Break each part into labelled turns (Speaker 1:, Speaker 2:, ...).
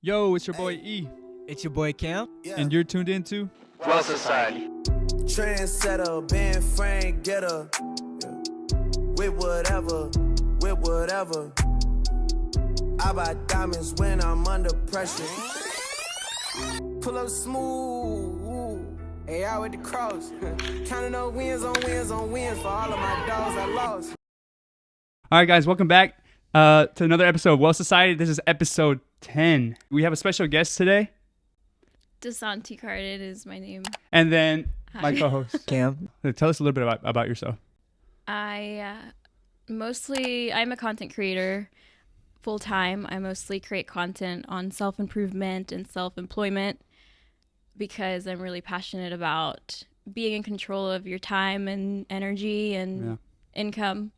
Speaker 1: Yo, it's your boy E,
Speaker 2: It's your boy Cam.
Speaker 1: and you're tuned into
Speaker 3: Well Society.
Speaker 4: Trendsetter, bend frame getter. With whatever. I buy diamonds when I'm under pressure. Pull up smooth. Hey, out with the cross. Counting up wins on wins on wins for all of my dogs I lost.
Speaker 1: All right, guys, welcome back to another episode of Well Society. This is episode 10. We have a special guest today,
Speaker 5: Desanti Carded is my name.
Speaker 1: and then my
Speaker 5: Hi.
Speaker 1: co-host.
Speaker 2: Cam.
Speaker 1: Tell us a little bit about yourself.
Speaker 5: I'm a content creator full time. I mostly create content on self-improvement and self-employment because I'm really passionate about being in control of your time and energy and income.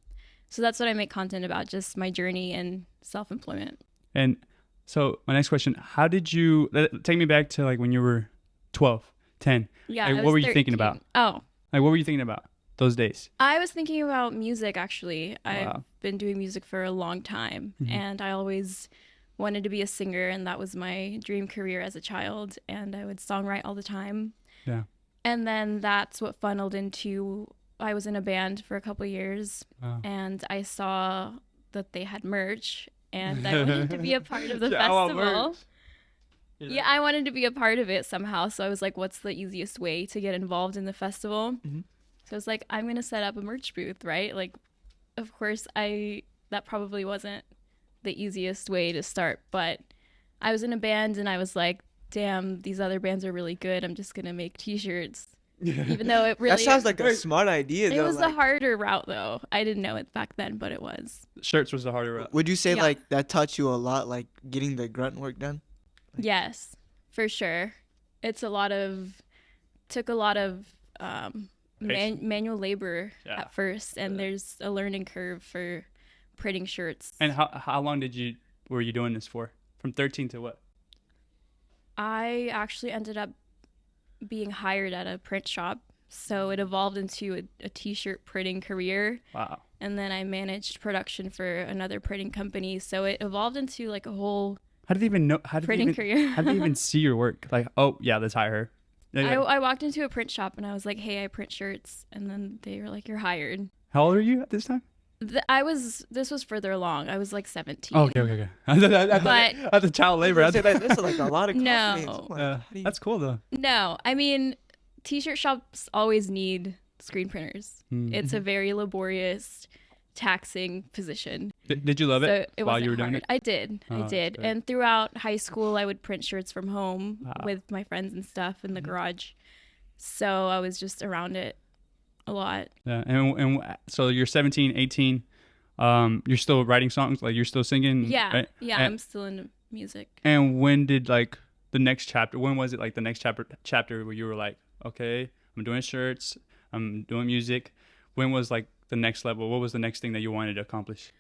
Speaker 5: So that's what I make content about, just my journey in self-employment.
Speaker 1: And so my next question, how did you, take me back to like when you were 12, 10.
Speaker 5: Yeah.
Speaker 1: Like,
Speaker 5: I
Speaker 1: what
Speaker 5: was
Speaker 1: were you
Speaker 5: 13.
Speaker 1: thinking about?
Speaker 5: Oh,
Speaker 1: Like, what were you thinking about those days?
Speaker 5: I was thinking about music, actually.
Speaker 1: Wow.
Speaker 5: I've been doing music for a long time, and I always wanted to be a singer, and that was my dream career as a child, and I would songwrite all the time.
Speaker 1: Yeah.
Speaker 5: And then that's what funneled into, I was in a band for a couple of years,
Speaker 1: Wow.
Speaker 5: and I saw that they had merch, and I wanted to be a part of the
Speaker 1: Yeah, I want
Speaker 5: festival.
Speaker 1: merch.
Speaker 5: Yeah, I wanted to be a part of it somehow, so I was like, what's the easiest way to get involved in the festival? So I was like, I'm going to set up a merch booth, right? Like, of course, that probably wasn't the easiest way to start, but I was in a band and I was like, damn, these other bands are really good. I'm just going to make t-shirts. Even though it really...
Speaker 2: That sounds like a smart idea,
Speaker 5: It
Speaker 2: though.
Speaker 5: was
Speaker 2: like,
Speaker 5: the harder route, though. I didn't know it back then, but it was.
Speaker 1: Shirts was the harder route.
Speaker 2: would you say
Speaker 5: Yeah.
Speaker 2: like that taught you a lot, like getting the grunt work done?
Speaker 5: Yes, for sure. Took a lot of manual labor
Speaker 1: Yeah.
Speaker 5: at first, and there's a learning curve for printing shirts.
Speaker 1: And how long were you doing this for? From 13 to what?
Speaker 5: I actually ended up being hired at a print shop, so it evolved into a t-shirt printing career,
Speaker 1: Wow.
Speaker 5: and then I managed production for another printing company, so it evolved into like a whole
Speaker 1: How did they even know? How did
Speaker 5: printing career.
Speaker 1: How did they even see your work? Like, oh yeah, let's hire her.
Speaker 5: I walked into a print shop and I was like, hey, I print shirts, and then they were like, you're hired.
Speaker 1: How old are you at this time?
Speaker 5: This was further along. I was like 17.
Speaker 1: Oh, okay. At the child labor.
Speaker 2: I say that this is like a lot of
Speaker 5: No.
Speaker 2: names. I'm like, how do you-
Speaker 1: That's cool though.
Speaker 5: No, I mean, t-shirt shops always need screen printers.
Speaker 1: Mm.
Speaker 5: It's a very laborious, taxing position.
Speaker 1: Did you love
Speaker 5: So
Speaker 1: it,
Speaker 5: it
Speaker 1: while
Speaker 5: wasn't
Speaker 1: you were doing
Speaker 5: hard.
Speaker 1: it?
Speaker 5: I did.
Speaker 1: Oh,
Speaker 5: I
Speaker 1: that's
Speaker 5: did.
Speaker 1: great.
Speaker 5: And throughout high school, I would print shirts from home
Speaker 1: Wow.
Speaker 5: with my friends and stuff in the
Speaker 1: Mm-hmm.
Speaker 5: garage. So I was just around it a lot.
Speaker 1: Yeah. And so you're 17, 18. You're still writing songs, like you're still singing.
Speaker 5: Yeah.
Speaker 1: Right?
Speaker 5: Yeah,
Speaker 1: And,
Speaker 5: I'm still into music.
Speaker 1: and when did like the next chapter? When was it like the next chapter where you were like, okay, I'm doing shirts, I'm doing music. When was like the next level? What was the next thing that you wanted to accomplish?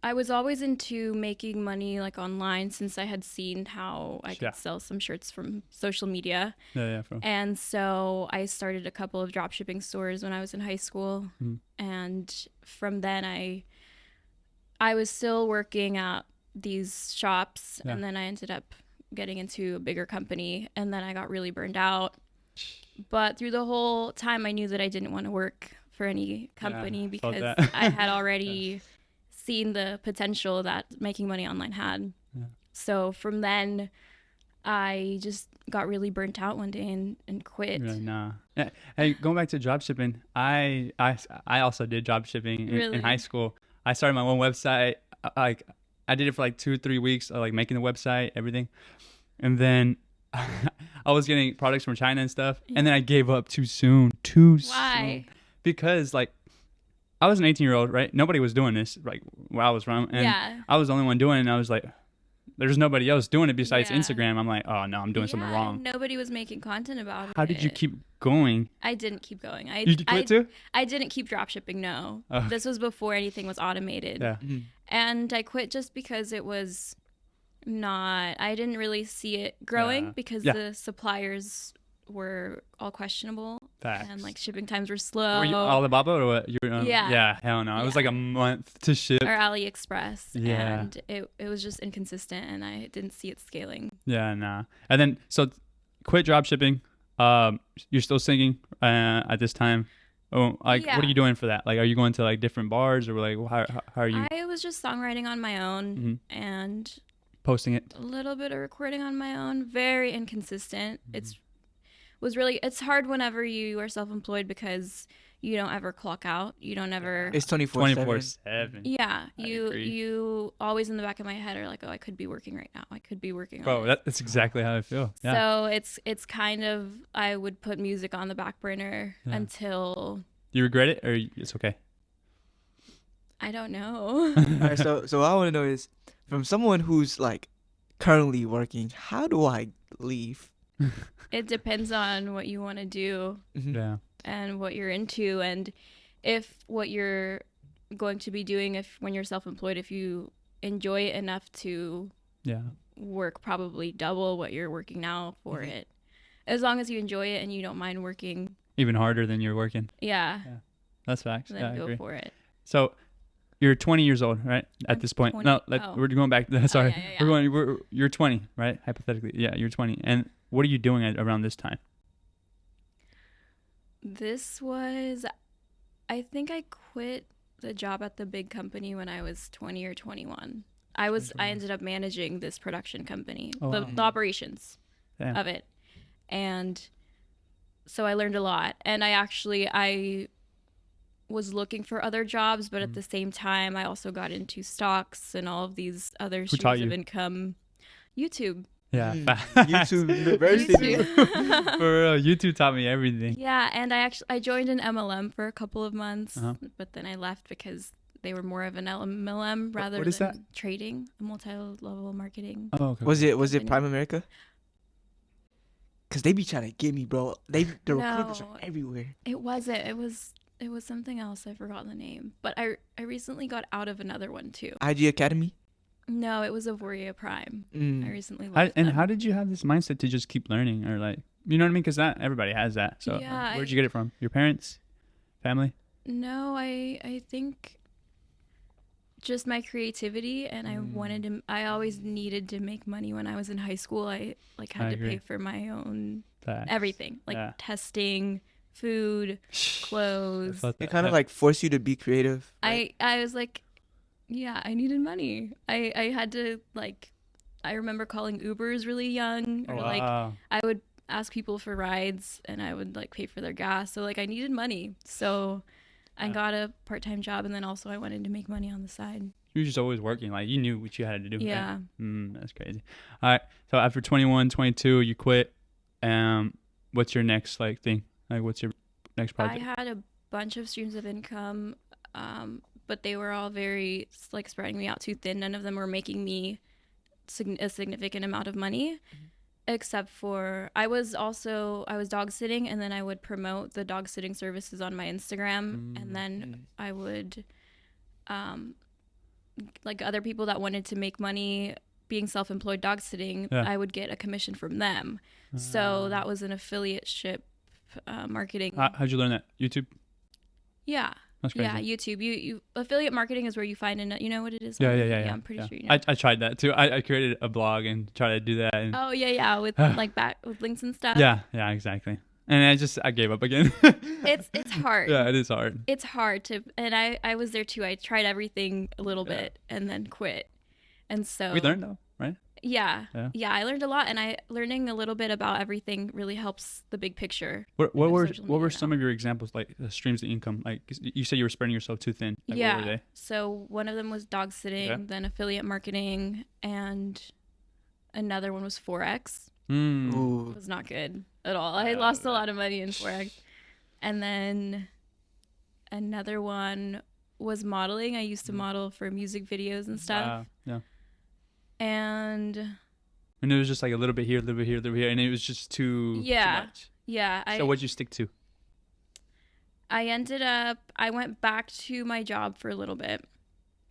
Speaker 5: I was always into making money like online since I had seen how I
Speaker 1: Yeah.
Speaker 5: could sell some shirts from social media.
Speaker 1: Yeah.
Speaker 5: And so I started a couple of dropshipping stores when I was in high school. And from then I was still working at these shops,
Speaker 1: Yeah.
Speaker 5: and then I ended up getting into a bigger company, and then I got really burned out. But through the whole time, I knew that I didn't want to work for any company
Speaker 1: I felt
Speaker 5: because
Speaker 1: that.
Speaker 5: I had already seen the potential that making money online had.
Speaker 1: Yeah.
Speaker 5: So from then, I just got really burnt out one day and quit.
Speaker 1: You're like, nah. Yeah. Hey, going back to job shipping, I also did job shipping in
Speaker 5: Really?
Speaker 1: high school. I started my own website. I did it for like 2-3 weeks, like making the website, everything, and then I was getting products from China and stuff, and then I gave up too soon.
Speaker 5: Why?
Speaker 1: Because like I was an 18-year-old, right? Nobody was doing this like where I was from, and
Speaker 5: Yeah.
Speaker 1: I was the only one doing it. And I was like, there's nobody else doing it besides
Speaker 5: Yeah.
Speaker 1: Instagram. I'm like, oh no, I'm doing something
Speaker 5: Yeah,
Speaker 1: wrong.
Speaker 5: Nobody was making content about it.
Speaker 1: How did you keep going?
Speaker 5: I didn't keep going.
Speaker 1: You quit too?
Speaker 5: I didn't keep dropshipping, no.
Speaker 1: Oh.
Speaker 5: This was before anything was automated.
Speaker 1: Yeah.
Speaker 5: And I quit just because it was I didn't really see it growing
Speaker 1: Yeah.
Speaker 5: because
Speaker 1: Yeah.
Speaker 5: the suppliers were all questionable.
Speaker 1: Facts.
Speaker 5: And like shipping times were slow.
Speaker 1: Were you Alibaba or what?
Speaker 5: Yeah.
Speaker 1: Yeah, hell no. It was like a month to ship.
Speaker 5: Or AliExpress.
Speaker 1: Yeah.
Speaker 5: And it was just inconsistent, and I didn't see it scaling.
Speaker 1: Yeah, nah. And then, so quit drop shipping. You're still singing at this time. Oh, like,
Speaker 5: Yeah.
Speaker 1: what are you doing for that? Like, are you going to like different bars, or like, how are you
Speaker 5: I was just songwriting on my own and
Speaker 1: posting it?
Speaker 5: a little bit of recording on my own. Very inconsistent. It's hard whenever you are self-employed because you don't ever clock out. You don't ever.
Speaker 2: It's 24/7.
Speaker 1: 24/7.
Speaker 5: Yeah,
Speaker 1: I agree.
Speaker 5: you always in the back of my head are like, oh, I could be working right now. I could be working.
Speaker 1: Bro,
Speaker 5: on this.
Speaker 1: that's exactly how I feel. Yeah.
Speaker 5: So it's kind of, I would put music on the back burner until.
Speaker 1: You regret it, or it's okay?
Speaker 5: I don't know.
Speaker 2: All right, so what I want to know is, from someone who's like currently working, how do I leave?
Speaker 5: It depends on what you want to do
Speaker 1: Yeah.
Speaker 5: and what you're into, and if what you're going to be doing, when you're self-employed, if you enjoy it enough to work probably double what you're working now for it, as long as you enjoy it and you don't mind working
Speaker 1: Even harder than you're working.
Speaker 5: yeah
Speaker 1: That's facts.
Speaker 5: then
Speaker 1: Yeah, I
Speaker 5: go
Speaker 1: agree.
Speaker 5: for it.
Speaker 1: So you're 20 years old, right? At
Speaker 5: I'm
Speaker 1: this point.
Speaker 5: 20.
Speaker 1: No,
Speaker 5: Oh.
Speaker 1: we're going back. Sorry.
Speaker 5: yeah.
Speaker 1: You're 20, right? Hypothetically. Yeah, you're 20. And what are you doing around this time?
Speaker 5: This was, I think I quit the job at the big company when I was 20 or 21. I ended up managing this production company,
Speaker 1: Oh, wow.
Speaker 5: the operations
Speaker 1: Damn.
Speaker 5: of it. And so I learned a lot. And I was looking for other jobs, but at the same time, I also got into stocks and all of these other
Speaker 1: Who taught
Speaker 5: streams of
Speaker 1: you?
Speaker 5: income. YouTube.
Speaker 1: Yeah.
Speaker 2: YouTube University.
Speaker 5: YouTube.
Speaker 1: For real, YouTube taught me everything.
Speaker 5: Yeah, and I joined an MLM for a couple of months,
Speaker 1: Uh-huh.
Speaker 5: but then I left because they were more of an MLM rather
Speaker 1: what is
Speaker 5: than
Speaker 1: that?
Speaker 5: trading, a multi-level marketing.
Speaker 1: Oh, okay.
Speaker 2: Was it
Speaker 5: Company.
Speaker 2: Prime America? Cause they be trying to get me, bro. The
Speaker 5: No.
Speaker 2: recruiters are everywhere.
Speaker 5: It wasn't. It was something else. I forgot the name. But I recently got out of another one too.
Speaker 2: IG Academy.
Speaker 5: No, it was Avoria Prime. I
Speaker 2: Mm.
Speaker 5: recently left them.
Speaker 1: How did you have this mindset to just keep learning, or like, you know what I mean? Because not everybody has that. So
Speaker 5: Yeah,
Speaker 1: where'd you get it from? Your parents, family?
Speaker 5: No, I think just my creativity, and I always needed to make money when I was in high school. I like had
Speaker 1: I
Speaker 5: to
Speaker 1: agree.
Speaker 5: pay for my own
Speaker 1: Facts.
Speaker 5: everything, like
Speaker 1: Yeah.
Speaker 5: testing, food, clothes.
Speaker 1: I felt
Speaker 2: It
Speaker 1: that.
Speaker 2: kind of like force you to be creative.
Speaker 5: I was like, yeah, I needed money. I had to like, I remember calling Ubers really young, or like
Speaker 1: Wow.
Speaker 5: I would ask people for rides and I would like pay for their gas. So like I needed money. So I got a part-time job, and then also I wanted to make money on the side.
Speaker 1: You were just always working. Like, you knew what you had to do.
Speaker 5: Yeah.
Speaker 1: Right? That's crazy. All right. So after 21, 22, you quit. What's your next like thing? Like, what's your next project?
Speaker 5: I had a bunch of streams of income, but they were all very like spreading me out too thin. None of them were making me a significant amount of money, except for I was dog sitting, and then I would promote the dog sitting services on my Instagram, and then I would like other people that wanted to make money being self-employed dog sitting, I would get a commission from them. So that was an affiliateship marketing.
Speaker 1: How'd you learn that? YouTube?
Speaker 5: Yeah.
Speaker 1: That's crazy.
Speaker 5: Yeah, YouTube. You affiliate marketing is where you find you know what it is?
Speaker 1: Yeah.
Speaker 5: I'm pretty sure you know.
Speaker 1: I tried that too. I created a blog and tried to do that. And
Speaker 5: Oh yeah, with like with links and stuff.
Speaker 1: yeah, exactly. And I gave up again.
Speaker 5: It's hard.
Speaker 1: Yeah, it is hard.
Speaker 5: It's hard to, and I was there too. I tried everything a little bit and then quit. And so
Speaker 1: We learned though, right?
Speaker 5: Yeah, I learned a lot, and learning a little bit about everything really helps the big picture.
Speaker 1: What were
Speaker 5: social
Speaker 1: what were
Speaker 5: media.
Speaker 1: some of your examples, like the streams of income? Like, 'cause you said you were spreading yourself too thin. Like,
Speaker 5: Yeah.
Speaker 1: What were they?
Speaker 5: So one of them was dog sitting,
Speaker 1: Okay.
Speaker 5: then affiliate marketing, and another one was Forex.
Speaker 1: Mm.
Speaker 5: It
Speaker 2: Ooh.
Speaker 5: was not good at all. I lost a lot of money in Forex. And then another one was modeling. I used to model for music videos and stuff.
Speaker 1: Wow. Yeah.
Speaker 5: And
Speaker 1: And it was just like a little bit here, a little bit here, a little bit here, and it was just too
Speaker 5: Yeah.
Speaker 1: much.
Speaker 5: yeah,
Speaker 1: So what'd you stick to?
Speaker 5: I went back to my job for a little bit,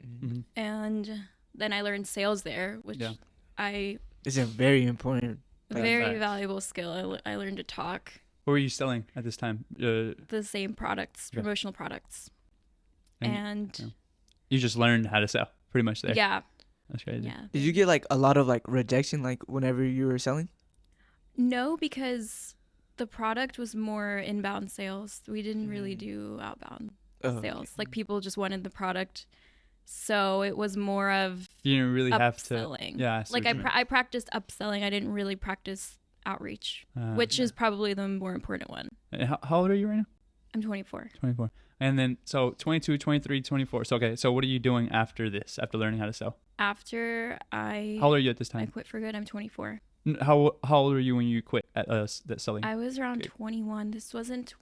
Speaker 1: Mhm.
Speaker 5: and then I learned sales there, which
Speaker 1: Yeah.
Speaker 5: I
Speaker 2: It's very important.
Speaker 5: Very
Speaker 1: Facts.
Speaker 5: valuable skill. I learned to talk.
Speaker 1: What were you selling at this time?
Speaker 5: The same products,
Speaker 1: Yeah.
Speaker 5: promotional products.
Speaker 1: And-
Speaker 5: And
Speaker 1: yeah. You just learned how to sell pretty much there.
Speaker 5: yeah.
Speaker 1: That's crazy.
Speaker 5: Yeah.
Speaker 2: Did you get like a lot of like rejection like whenever you were selling?
Speaker 5: No, because the product was more inbound sales. We didn't really do outbound
Speaker 2: Oh,
Speaker 5: sales. Like people just wanted the product. So it was more of
Speaker 1: You didn't really have to.
Speaker 5: upselling.
Speaker 1: Yeah. see
Speaker 5: Like
Speaker 1: what you mean.
Speaker 5: I practiced upselling. I didn't really practice outreach,
Speaker 1: Ah,
Speaker 5: which
Speaker 1: yeah.
Speaker 5: is probably the more important one.
Speaker 1: And how old are you right now?
Speaker 5: I'm 24.
Speaker 1: 24. And then, so 22, 23, 24. So, okay. So, what are you doing after this, after learning how to sell?
Speaker 5: After
Speaker 1: How old are you at this
Speaker 5: I
Speaker 1: time?
Speaker 5: quit for good, I'm 24.
Speaker 1: How old were you when you quit at that selling?
Speaker 5: I was around
Speaker 1: Okay.
Speaker 5: 21. This wasn't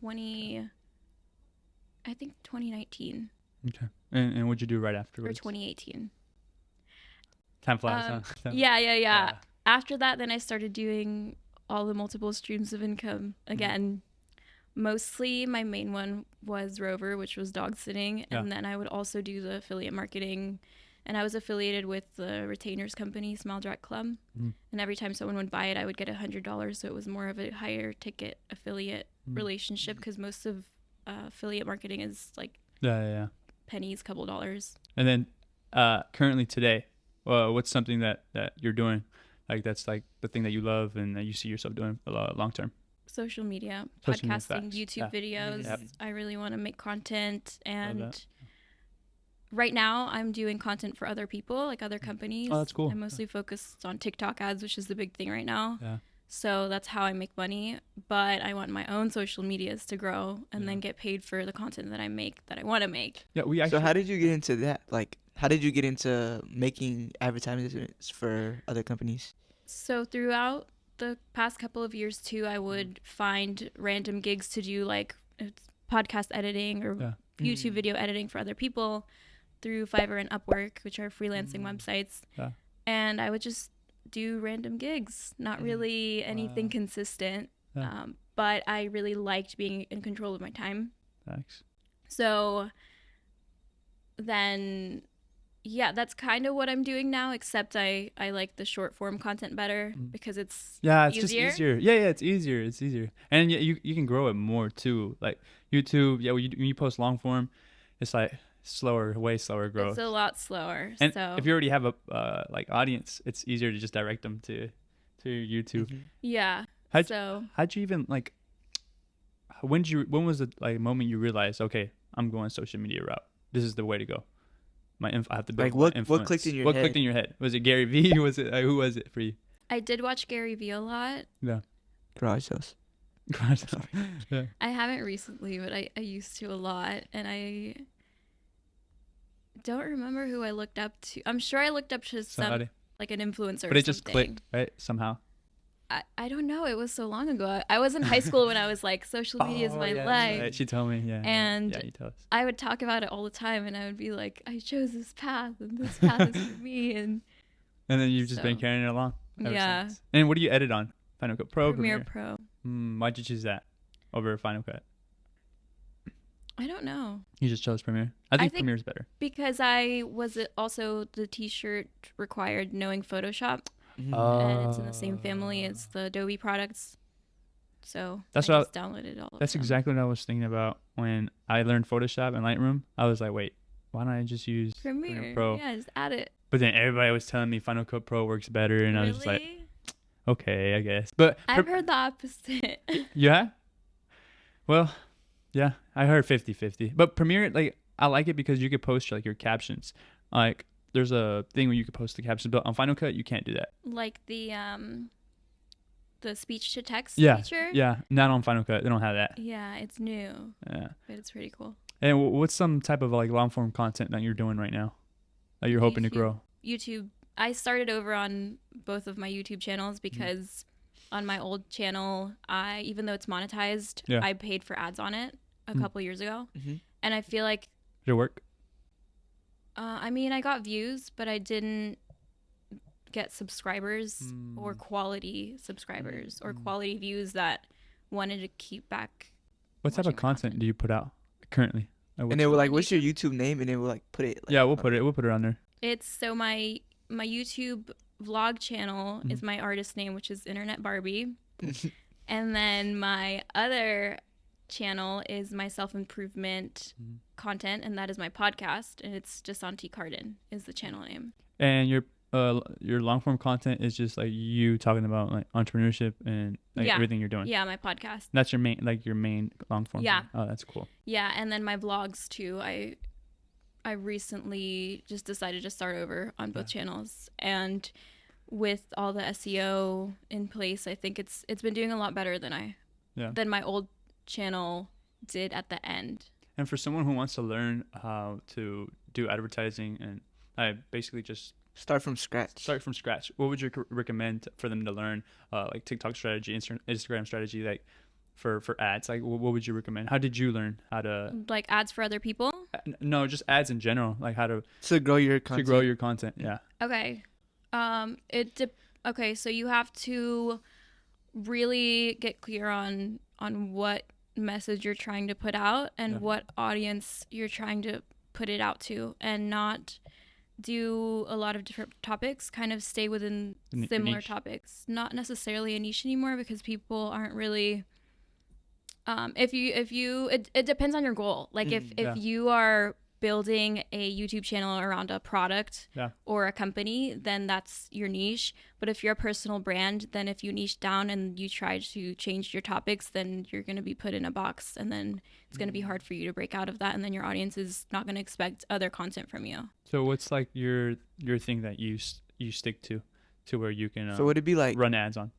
Speaker 5: I think 2019
Speaker 1: Okay. And what'd you do right
Speaker 5: or
Speaker 1: afterwards?
Speaker 5: 2018.
Speaker 1: Time flies,
Speaker 5: Um,
Speaker 1: huh?
Speaker 5: Yeah. After that, then I started doing all the multiple streams of income
Speaker 1: Mm-hmm.
Speaker 5: again. Mostly my main one was Rover, which was dog sitting.
Speaker 1: Yeah.
Speaker 5: And then I would also do the affiliate marketing. And I was affiliated with the retainers company, Smile Direct Club.
Speaker 1: Mhm.
Speaker 5: And every time someone would buy it, I would get $100. So it was more of a higher ticket affiliate
Speaker 1: Mm.
Speaker 5: relationship because most of affiliate marketing is like
Speaker 1: Yeah.
Speaker 5: pennies, couple dollars.
Speaker 1: And then, currently today, what's something that you're doing? Like, that's like the thing that you love and that you see yourself doing a lot long term.
Speaker 5: Social media,
Speaker 1: Social media,
Speaker 5: podcasting,
Speaker 1: facts.
Speaker 5: YouTube videos.
Speaker 1: Yep.
Speaker 5: I really want to make content, and
Speaker 1: that.
Speaker 5: right now I'm doing content for other people, like other companies.
Speaker 1: Oh, that's cool.
Speaker 5: I'm mostly focused on TikTok ads, which is the big thing right now.
Speaker 1: Yeah.
Speaker 5: So that's how I make money. But I want my own social medias to grow and then get paid for the content that I make that I want to make.
Speaker 1: Yeah. We actually.
Speaker 2: So how did you get into that? Like, how did you get into making advertisements for other companies?
Speaker 5: So throughout the past couple of years too, I would find random gigs to do like podcast editing or
Speaker 1: Yeah.
Speaker 5: YouTube video editing for other people through Fiverr and Upwork, which are freelancing websites.
Speaker 1: Yeah.
Speaker 5: And I would just do random gigs, not really anything consistent.
Speaker 1: Yeah.
Speaker 5: But I really liked being in control of my time.
Speaker 1: Thanks.
Speaker 5: So then, yeah, that's kind of what I'm doing now, except I like the short form content better because it's
Speaker 1: Yeah, it's
Speaker 5: easier.
Speaker 1: just easier. Yeah, it's easier. It's easier, and you can grow it more too. Like YouTube, yeah, when you post long form, it's like slower, way slower growth.
Speaker 5: It's a lot slower.
Speaker 1: And
Speaker 5: so
Speaker 1: if you already have a like audience, it's easier to just direct them to YouTube.
Speaker 5: yeah.
Speaker 1: How'd,
Speaker 5: So
Speaker 1: how'd you even like? When was the like moment you realized, okay, I'm going social media route. This is the way to go. I have to build
Speaker 2: Like,
Speaker 1: my
Speaker 2: what
Speaker 1: influence.
Speaker 2: clicked in your
Speaker 1: What
Speaker 2: head?
Speaker 1: clicked in your head? Was it Gary Vee? Was it who was it for you?
Speaker 5: I did watch Gary Vee a lot.
Speaker 1: Yeah.
Speaker 2: Garage sales.
Speaker 1: Yeah.
Speaker 5: I haven't recently, but I used to a lot, and I don't remember who I looked up to. I'm sure I looked up to
Speaker 1: Somebody.
Speaker 5: like an influencer.
Speaker 1: But
Speaker 5: or
Speaker 1: it just
Speaker 5: something.
Speaker 1: clicked, right? Somehow.
Speaker 5: I don't know. It was so long ago. I was in high school when I was like, social media is my
Speaker 1: yeah, that's
Speaker 5: life.
Speaker 1: right. She told me, yeah.
Speaker 5: And
Speaker 1: yeah, you tell us.
Speaker 5: I would talk about it all the time, and I would be like, I chose this path, and this path is for me. And
Speaker 1: And then you've just been
Speaker 5: so-
Speaker 1: carrying it along. ever
Speaker 5: Yeah.
Speaker 1: since. And what do you edit on? Final Cut Pro,
Speaker 5: Premiere
Speaker 1: Premiere?
Speaker 5: Pro.
Speaker 1: Why'd you choose that over Final Cut?
Speaker 5: I don't know.
Speaker 1: You just chose Premiere. I think
Speaker 5: think-
Speaker 1: Premiere's better.
Speaker 5: Because I was also the t-shirt required knowing Photoshop,
Speaker 2: Mm-hmm.
Speaker 5: and it's in the same family as the Adobe products. So
Speaker 1: That's
Speaker 5: I
Speaker 1: what
Speaker 5: just downloaded all of
Speaker 1: That's
Speaker 5: them.
Speaker 1: exactly what I was thinking about when I learned Photoshop and Lightroom. I was like, wait, why don't I just use
Speaker 5: Premiere.
Speaker 1: Pro?
Speaker 5: Yeah, just add it.
Speaker 1: But then everybody was telling me Final Cut Pro works better, and I was just like,
Speaker 5: Really?
Speaker 1: okay, I guess. But
Speaker 5: I've heard the opposite.
Speaker 1: yeah, well, yeah, I heard 50-50. But Premiere, like, I like it because you could post like your captions. Like, there's a thing where you could post the captions, but on Final Cut you can't do that.
Speaker 5: Like the speech to text
Speaker 1: Yeah,
Speaker 5: feature.
Speaker 1: yeah, not on Final Cut. They don't have that.
Speaker 5: Yeah, it's new,
Speaker 1: Yeah.
Speaker 5: but it's pretty cool.
Speaker 1: And what's some type of like long form content that you're doing right now that you're hoping to
Speaker 5: YouTube.
Speaker 1: grow?
Speaker 5: YouTube. I started over on both of my YouTube channels because on my old channel, even though it's monetized,
Speaker 1: Yeah.
Speaker 5: I paid for ads on it a couple years ago,
Speaker 2: Mhm.
Speaker 5: and I feel like
Speaker 1: Did it work?
Speaker 5: I mean, I got views, but I didn't get subscribers or quality subscribers or quality views that wanted to keep back.
Speaker 1: What type
Speaker 5: watching
Speaker 1: of
Speaker 5: my
Speaker 1: content do you put out currently? Like,
Speaker 2: And they were like, "What's your YouTube name?" And they will like put it. Like,
Speaker 1: yeah, we'll put it on there.
Speaker 5: It's so my YouTube vlog channel is my artist name, which is Internet Barbie. And then my other channel is my self-improvement content, and that is my podcast, and it's Desanti is the channel name.
Speaker 1: And your long form content is just like you talking about like entrepreneurship and like everything you're doing.
Speaker 5: Yeah, my podcast.
Speaker 1: That's your main long form.
Speaker 5: Yeah.
Speaker 1: Oh, that's cool.
Speaker 5: Yeah, and then my vlogs too. I recently just decided to start over on both channels, and with all the SEO in place, I think it's been doing a lot better than my old channel did at the end.
Speaker 1: And for someone who wants to learn how to do advertising and I basically just
Speaker 2: Start from scratch.
Speaker 1: What would you recommend for them to learn, like TikTok strategy, Instagram strategy, like for ads? Like, what would you recommend? How did you learn how to
Speaker 5: like ads for other people?
Speaker 1: No, just ads in general. Like how to
Speaker 2: grow your content.
Speaker 1: Yeah.
Speaker 5: Okay. Okay. So you have to really get clear on what message you're trying to put out and what audience you're trying to put it out to, and not do a lot of different topics. Kind of stay within similar topics. Not necessarily a niche anymore, because people aren't really. It depends on your goal. Like if you are building a YouTube channel around a product or a company, then that's your niche. But if you're a personal brand, then if you niche down and you try to change your topics, then you're going to be put in a box, and then it's going to be hard for you to break out of that, and then your audience is not going to expect other content from you.
Speaker 1: So what's like your thing that you stick to where you can
Speaker 2: so would it be like
Speaker 1: run ads on?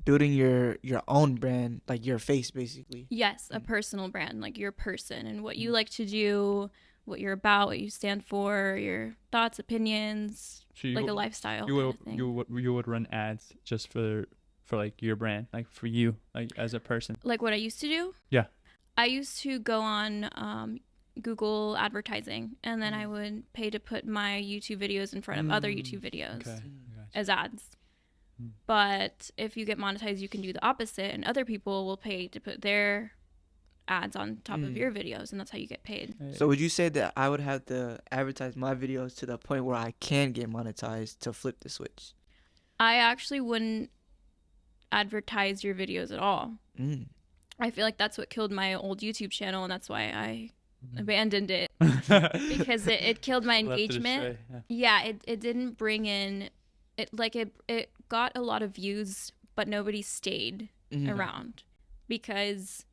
Speaker 2: Building your own brand, like your face basically?
Speaker 5: Yes, a personal brand, like your person and what you like to do, what you're about, what you stand for, your thoughts, opinions, so like a lifestyle kind of thing.
Speaker 1: You would run ads just for like your brand, like for you, like as a person.
Speaker 5: Like what I used to do?
Speaker 1: Yeah.
Speaker 5: I used to go on Google advertising, and then I would pay to put my YouTube videos in front of other YouTube videos as ads. But if you get monetized, you can do the opposite, and other people will pay to put their ads on top of your videos, and that's how you get paid.
Speaker 2: So would you say that I would have to advertise my videos to the point where I can get monetized to flip the switch?
Speaker 5: I actually wouldn't advertise your videos at all. I feel like that's what killed my old YouTube channel, and that's why I abandoned it, because it killed my engagement. It didn't bring in it got a lot of views, but nobody stayed around, because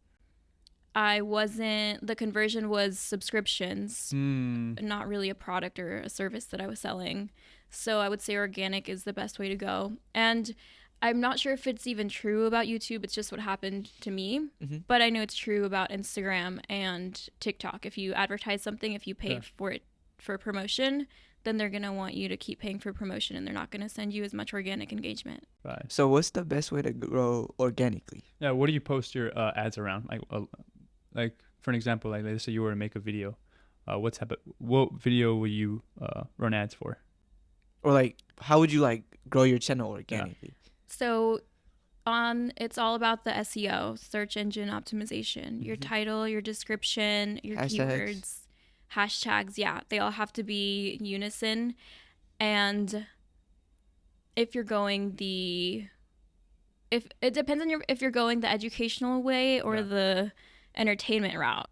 Speaker 5: the conversion was subscriptions, not really a product or a service that I was selling. So I would say organic is the best way to go. And I'm not sure if it's even true about YouTube. It's just what happened to me. But I know it's true about Instagram and TikTok. If you advertise something, if you pay for it for promotion, then they're going to want you to keep paying for promotion, and they're not going to send you as much organic engagement.
Speaker 1: Right.
Speaker 2: So what's the best way to grow organically?
Speaker 1: Yeah. What do you post your ads around? Like for an example, like let's say you were to make a video, what video will you run ads for?
Speaker 2: Or like, how would you like grow your channel organically?
Speaker 5: So it's all about the SEO, search engine optimization, your title, your description, your keywords, hashtags. Yeah, they all have to be unison. And if you're going it depends on if you're going the educational way or the entertainment route.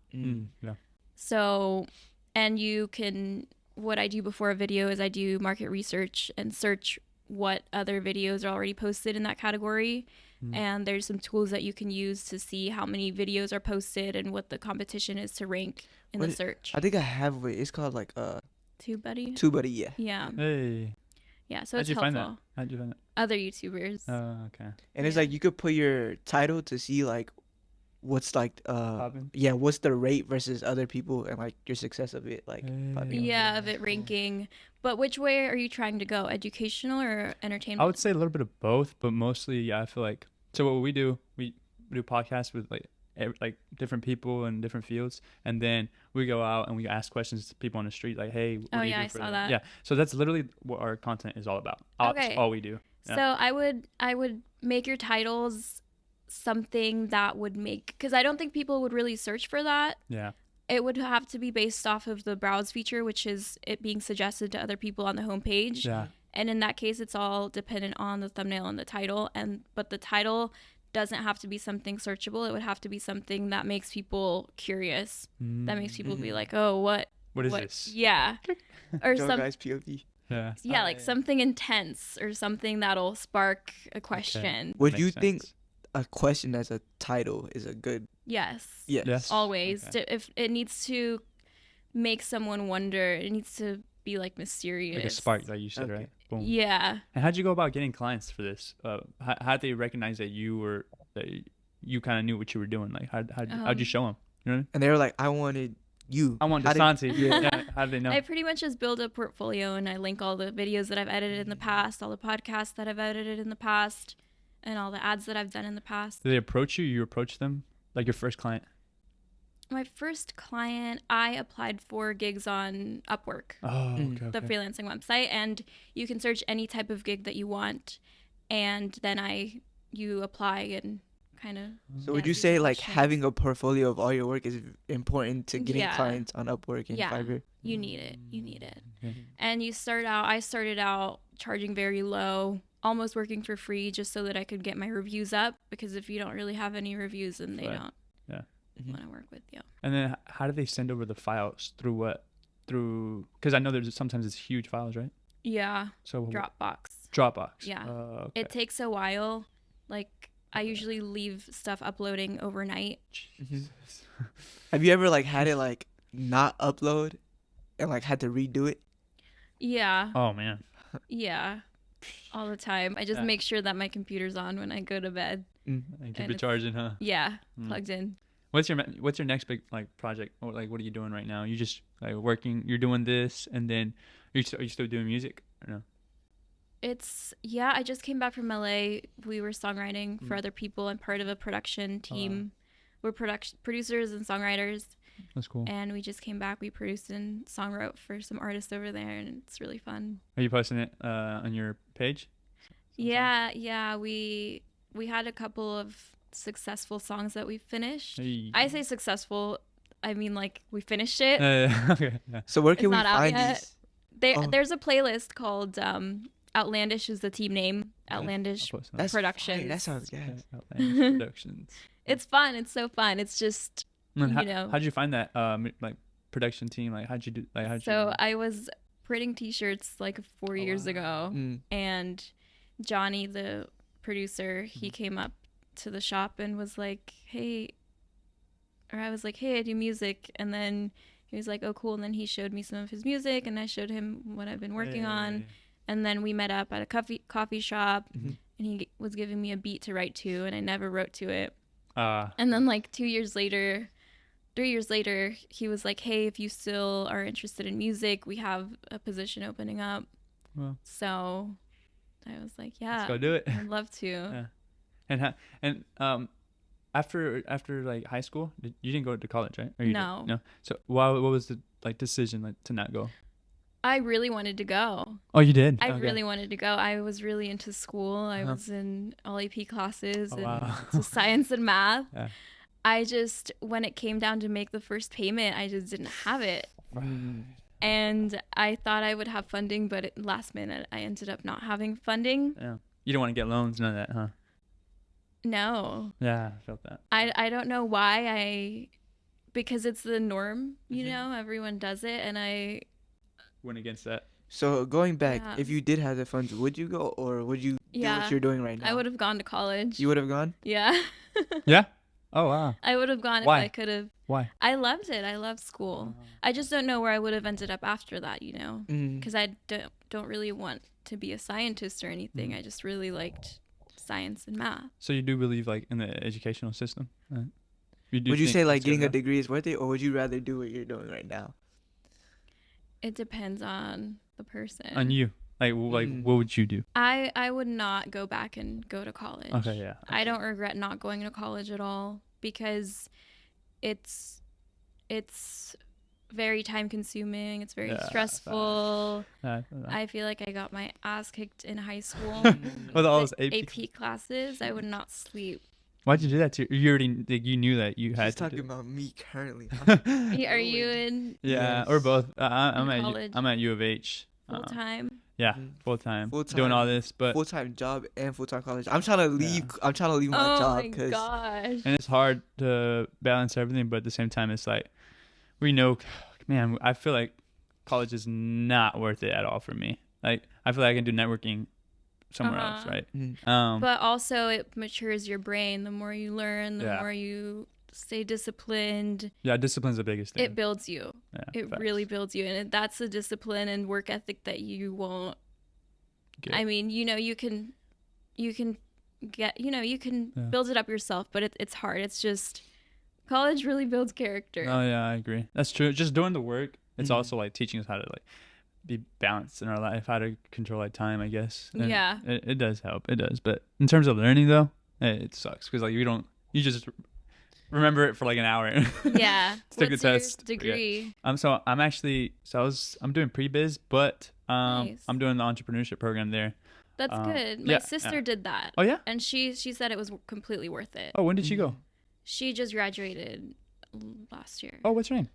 Speaker 5: So, and what I do before a video is I do market research and search what other videos are already posted in that category. And there's some tools that you can use to see how many videos are posted and what the competition is to rank in the search.
Speaker 2: I think I have it. It's called like
Speaker 5: TubeBuddy.
Speaker 2: TubeBuddy,
Speaker 5: Yeah.
Speaker 1: Hey.
Speaker 5: Yeah, so it's helpful.
Speaker 1: How'd you find that?
Speaker 5: Other YouTubers.
Speaker 1: Oh, okay.
Speaker 2: And it's like you could put your title to see like what's like what's the rate versus other people, and like your success of it, like
Speaker 5: of it ranking. But which way are you trying to go, educational or entertainment?
Speaker 1: I would say a little bit of both, but mostly I feel like, so what we do podcasts with like different people in different fields, and then we go out and we ask questions to people on the street, like, hey, what do you do
Speaker 5: I
Speaker 1: for
Speaker 5: saw
Speaker 1: that?
Speaker 5: that.
Speaker 1: Yeah, so that's literally what our content is all about. That's all we do.
Speaker 5: So I would make your titles something that would because I don't think people would really search for that.
Speaker 1: Yeah.
Speaker 5: It would have to be based off of the browse feature, which is it being suggested to other people on the homepage.
Speaker 1: Yeah.
Speaker 5: And in that case, it's all dependent on the thumbnail and the title. But the title doesn't have to be something searchable. It would have to be something that makes people curious. That makes people be like, oh, what
Speaker 1: is this?
Speaker 5: Yeah. Or
Speaker 2: Joe
Speaker 5: some
Speaker 2: Guy's POV.
Speaker 1: Yeah.
Speaker 5: like something intense or something that'll spark a question.
Speaker 2: Would
Speaker 1: Makes
Speaker 2: you think
Speaker 1: sense.
Speaker 2: a question as a title is a good?
Speaker 5: Yes.
Speaker 2: Yes.
Speaker 5: Always.
Speaker 1: Okay.
Speaker 5: If it needs to make someone wonder, it needs to be like mysterious.
Speaker 1: Like a spark, like you said,
Speaker 2: Okay.
Speaker 1: right? Boom.
Speaker 5: Yeah.
Speaker 1: And how'd you go about getting clients for this? How'd they recognize that you kind of knew what you were doing? Like, how'd you show them? You know what I mean?
Speaker 2: And they were like, I wanted you.
Speaker 1: I want
Speaker 2: How did-
Speaker 1: Desanti. Yeah. How did they know?
Speaker 5: I pretty much just build a portfolio and I link all the videos that I've edited in the past, all the podcasts that I've edited in the past, and all the ads that I've done in the past.
Speaker 1: Did they approach you? You approached them? Like your first client?
Speaker 5: My first client, I applied for gigs on Upwork,
Speaker 1: Oh, okay.
Speaker 5: the freelancing website, and you can search any type of gig that you want, and then you apply and kind of.
Speaker 2: So would you say like having a portfolio of all your work is important to getting
Speaker 5: Yeah.
Speaker 2: clients on Upwork and
Speaker 5: Yeah.
Speaker 2: Fiverr?
Speaker 5: You need it. You need it.
Speaker 1: Okay.
Speaker 5: And I started out charging very low, almost working for free just so that I could get my reviews up, because if you don't really have any reviews, then they
Speaker 1: Right.
Speaker 5: don't
Speaker 1: Yeah.
Speaker 5: want to work with you.
Speaker 1: And then how do they send over the files? Through what? Because I know there's sometimes it's huge files, right?
Speaker 5: Yeah.
Speaker 1: So
Speaker 5: Dropbox.
Speaker 1: Dropbox.
Speaker 5: Yeah.
Speaker 1: Okay.
Speaker 5: It takes a while. Like, I usually leave stuff uploading overnight.
Speaker 2: Have you ever like had it like not upload and like had to redo it?
Speaker 5: Yeah.
Speaker 1: Oh man.
Speaker 5: Yeah. All the time. I just
Speaker 1: Yeah.
Speaker 5: make sure that my computer's on when I go to bed.
Speaker 1: And keep
Speaker 5: And
Speaker 1: it
Speaker 5: it's-
Speaker 1: charging, huh?
Speaker 5: Yeah.
Speaker 1: Mm.
Speaker 5: Plugged in.
Speaker 1: What's your next big like project? Or like what are you doing right now? You just like working. You're doing this, and then are you still doing music? Or no?
Speaker 5: I just came back from LA. We were songwriting for other people. I'm part of a production team. We're producers and songwriters,
Speaker 1: That's cool.
Speaker 5: and we just came back. We produced and songwrote for some artists over there, and it's really fun.
Speaker 1: Are you posting it on your page?
Speaker 5: Yeah. We had a couple of successful songs that we finished.
Speaker 1: Hey.
Speaker 5: I say successful, I mean like we finished it.
Speaker 1: Okay. Yeah.
Speaker 2: So where can
Speaker 5: It's
Speaker 2: we
Speaker 5: not out
Speaker 2: find
Speaker 5: yet.
Speaker 2: these? Oh.
Speaker 5: There's a playlist called Outlandish is the team name.
Speaker 1: I'll
Speaker 5: Outlandish
Speaker 1: post it.
Speaker 2: That's
Speaker 5: Productions.
Speaker 2: fire. That sounds
Speaker 1: Yeah,
Speaker 2: good.
Speaker 1: Outlandish Productions.
Speaker 5: It's fun. It's so fun. It's just
Speaker 1: And
Speaker 5: you know.
Speaker 1: how'd you find that like production team? Like how'd you do? Like
Speaker 5: So I was printing T-shirts like 4 years ago,
Speaker 2: Mm.
Speaker 5: and Johnny, the producer, he came up to the shop and was like, "Hey," or I was like, "Hey, I do music," and then he was like, "Oh, cool," and then he showed me some of his music, and I showed him what I've been working on, and then we met up at a coffee shop, and he was giving me a beat to write to, and I never wrote to it. And then like 3 years later, he was like, "Hey, if you still are interested in music, we have a position opening up."
Speaker 1: Well.
Speaker 5: So I was like, "Yeah,
Speaker 1: Let's go do it.
Speaker 5: I'd love to."
Speaker 1: Yeah. And after like high school, you didn't go to college, right? Or you
Speaker 5: No.
Speaker 1: did? No. So what was the like decision like to not go?
Speaker 5: I really wanted to go.
Speaker 1: Oh, you did.
Speaker 5: I
Speaker 1: Okay.
Speaker 5: really wanted to go. I was really into school. I
Speaker 1: Uh-huh.
Speaker 5: was in all AP classes
Speaker 1: Oh,
Speaker 5: and
Speaker 1: wow.
Speaker 5: to science and math.
Speaker 1: Yeah.
Speaker 5: I just, when it came down to make the first payment, I just didn't have it. And I thought I would have funding, but at last minute, I ended up not having funding.
Speaker 1: Yeah. You don't want to get loans, none of that, huh?
Speaker 5: No.
Speaker 1: Yeah, I felt that.
Speaker 5: I don't know why because it's the norm, you know, everyone does it. And I
Speaker 1: Went against that.
Speaker 2: So going back,
Speaker 5: Yeah.
Speaker 2: if you did have the funds, would you go or would you do
Speaker 5: Yeah.
Speaker 2: what you're doing right now?
Speaker 5: I would have gone to college.
Speaker 2: You would have gone?
Speaker 5: Yeah.
Speaker 1: Yeah. Oh wow.
Speaker 5: I would have gone if
Speaker 1: Why?
Speaker 5: I could have.
Speaker 1: Why?
Speaker 5: I loved it. I loved school. I just don't know where I would have ended up after that, you know,
Speaker 2: Mm.
Speaker 5: because I don't really want to be a scientist or anything. I just really liked science and math.
Speaker 1: So you do believe like in the educational system? Right?
Speaker 2: Would you
Speaker 1: think
Speaker 2: say like
Speaker 1: it's
Speaker 2: getting
Speaker 1: good
Speaker 2: a degree is worth it, or would you rather do what you're doing right now?
Speaker 5: It depends on the person.
Speaker 1: enough? On you? Like what would you do?
Speaker 5: I would not go back and go to college.
Speaker 1: Okay, yeah.
Speaker 5: I don't regret not going to college at all because it's very time consuming. It's very
Speaker 1: Yeah,
Speaker 5: stressful.
Speaker 1: I
Speaker 5: I feel like I got my ass kicked in high school.
Speaker 1: With all those
Speaker 5: The
Speaker 1: AP.
Speaker 5: AP classes, I would not sleep.
Speaker 1: Why'd you do that to you? Already like, you knew that you had
Speaker 2: She's
Speaker 1: to
Speaker 2: talking
Speaker 1: do.
Speaker 2: about me currently.
Speaker 5: Are you in
Speaker 1: Yeah,
Speaker 2: Yes.
Speaker 1: or both. I'm
Speaker 5: In
Speaker 1: at
Speaker 5: college.
Speaker 1: I'm at U of H.
Speaker 5: full time?
Speaker 1: Yeah,
Speaker 2: Mhm.
Speaker 1: full time,
Speaker 2: Full-time.
Speaker 1: doing all this, but
Speaker 2: Full-time job and full-time college. I'm trying to leave.
Speaker 1: Yeah.
Speaker 2: I'm trying to leave my
Speaker 5: Oh
Speaker 2: job
Speaker 5: my
Speaker 2: because
Speaker 5: gosh.
Speaker 1: and it's hard to balance everything. But at the same time, it's like we know, man. I feel like college is not worth it at all for me. Like I feel like I can do networking somewhere else, right?
Speaker 5: But also it matures your brain. The more you learn, the
Speaker 1: Yeah.
Speaker 5: more you stay disciplined.
Speaker 1: Yeah, discipline's the biggest thing.
Speaker 5: It builds you.
Speaker 1: Yeah,
Speaker 5: It
Speaker 1: facts.
Speaker 5: really builds you. And that's a discipline and work ethic that you won't.
Speaker 1: Get.
Speaker 5: I mean, you can get, you can
Speaker 1: Yeah.
Speaker 5: build it up yourself, but it's hard. It's just, college really builds character.
Speaker 1: Oh yeah, I agree. That's true. Just doing the work. It's
Speaker 2: Mhm.
Speaker 1: also like teaching us how to like be balanced in our life, how to control our time, I guess. And
Speaker 5: Yeah.
Speaker 1: it does help. It does. But in terms of learning though, it sucks because like you just remember it for like an hour.
Speaker 5: Yeah.
Speaker 1: Took a
Speaker 5: What's your
Speaker 1: test.
Speaker 5: degree?
Speaker 1: I'm doing pre-biz, but
Speaker 5: Nice.
Speaker 1: I'm doing the entrepreneurship program there.
Speaker 5: That's good. My
Speaker 1: yeah,
Speaker 5: sister
Speaker 1: yeah.
Speaker 5: did that.
Speaker 1: Oh yeah.
Speaker 5: And she said it was completely worth it.
Speaker 1: Oh, when did she go?
Speaker 5: She just graduated last year.
Speaker 1: Oh, what's her name?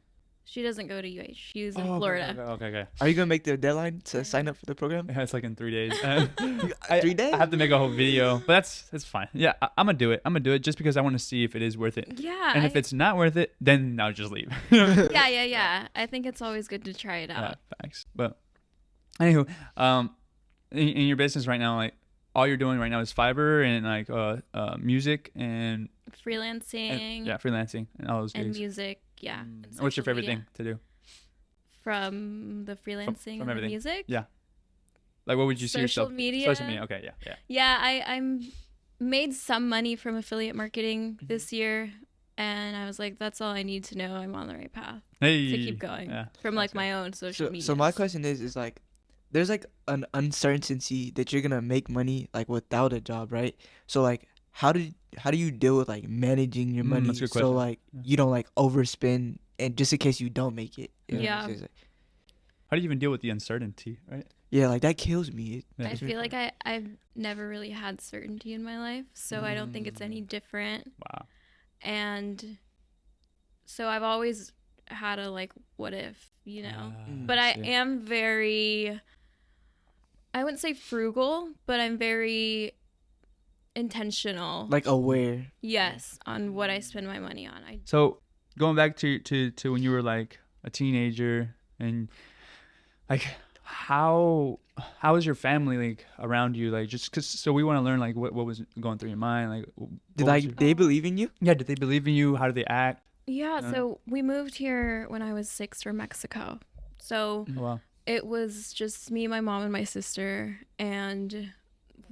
Speaker 5: She doesn't go to UH. She's in
Speaker 1: Oh,
Speaker 5: Florida.
Speaker 1: Okay.
Speaker 2: Are you gonna make the deadline to sign up for the program?
Speaker 1: Yeah, it's like in 3 days.
Speaker 2: 3 days?
Speaker 1: I have to make a whole video, but that's fine. Yeah, I'm gonna do it. I'm gonna do it just because I want to see if it is worth it.
Speaker 5: Yeah.
Speaker 1: And if it's not worth it, then I'll just leave.
Speaker 5: yeah. I think it's always good to try it
Speaker 1: Yeah,
Speaker 5: out.
Speaker 1: facts. But anywho, in your business right now, like all you're doing right now is Fiverr and like music and
Speaker 5: Freelancing.
Speaker 1: yeah, freelancing and all those
Speaker 5: And
Speaker 1: gigs.
Speaker 5: music. Yeah.
Speaker 1: Mm.
Speaker 5: and
Speaker 1: What's your
Speaker 5: social
Speaker 1: favorite
Speaker 5: media.
Speaker 1: thing to do?
Speaker 5: From the freelancing
Speaker 1: from
Speaker 5: and the
Speaker 1: everything.
Speaker 5: music?
Speaker 1: Yeah. Like what would you see
Speaker 5: Social
Speaker 1: yourself?
Speaker 5: media.
Speaker 1: Social media. Okay. Yeah.
Speaker 5: Yeah, I'm made some money from affiliate marketing
Speaker 1: Mm-hmm.
Speaker 5: this year, and I was like, that's all I need to know. I'm on the right path
Speaker 1: Hey.
Speaker 5: to keep going
Speaker 1: Yeah.
Speaker 5: from like
Speaker 1: That's
Speaker 5: my own social
Speaker 2: So,
Speaker 5: media.
Speaker 2: so my question is like, there's like an uncertainty that you're gonna make money like without a job, right? So like, how do you deal with like managing your money
Speaker 1: that's a good
Speaker 2: so
Speaker 1: question.
Speaker 2: like
Speaker 1: Yeah.
Speaker 2: you don't like overspend and just in case you don't make it? You know,
Speaker 5: Yeah.
Speaker 2: it's like-
Speaker 1: How do you even deal with the uncertainty, right?
Speaker 2: yeah, like that kills me.
Speaker 1: Yeah.
Speaker 5: I feel like I've never really had certainty in my life, so I don't think it's any different.
Speaker 1: Wow.
Speaker 5: And so I've always had a like, what if, But I
Speaker 1: see.
Speaker 5: am very, I wouldn't say frugal, but I'm very intentional.
Speaker 2: Like aware.
Speaker 5: Yes, on what I spend my money on.
Speaker 1: So going back to when you were like a teenager and like how is your family like around you, like just cause so we want to learn like what was going through your mind, like what
Speaker 2: Did
Speaker 1: was
Speaker 2: like
Speaker 1: your-
Speaker 2: they believe in you?
Speaker 1: yeah, did they believe in you? How did they act?
Speaker 5: Yeah, so we moved here when I was 6 from Mexico. So
Speaker 1: Oh, wow.
Speaker 5: it was just me, my mom, and my sister, and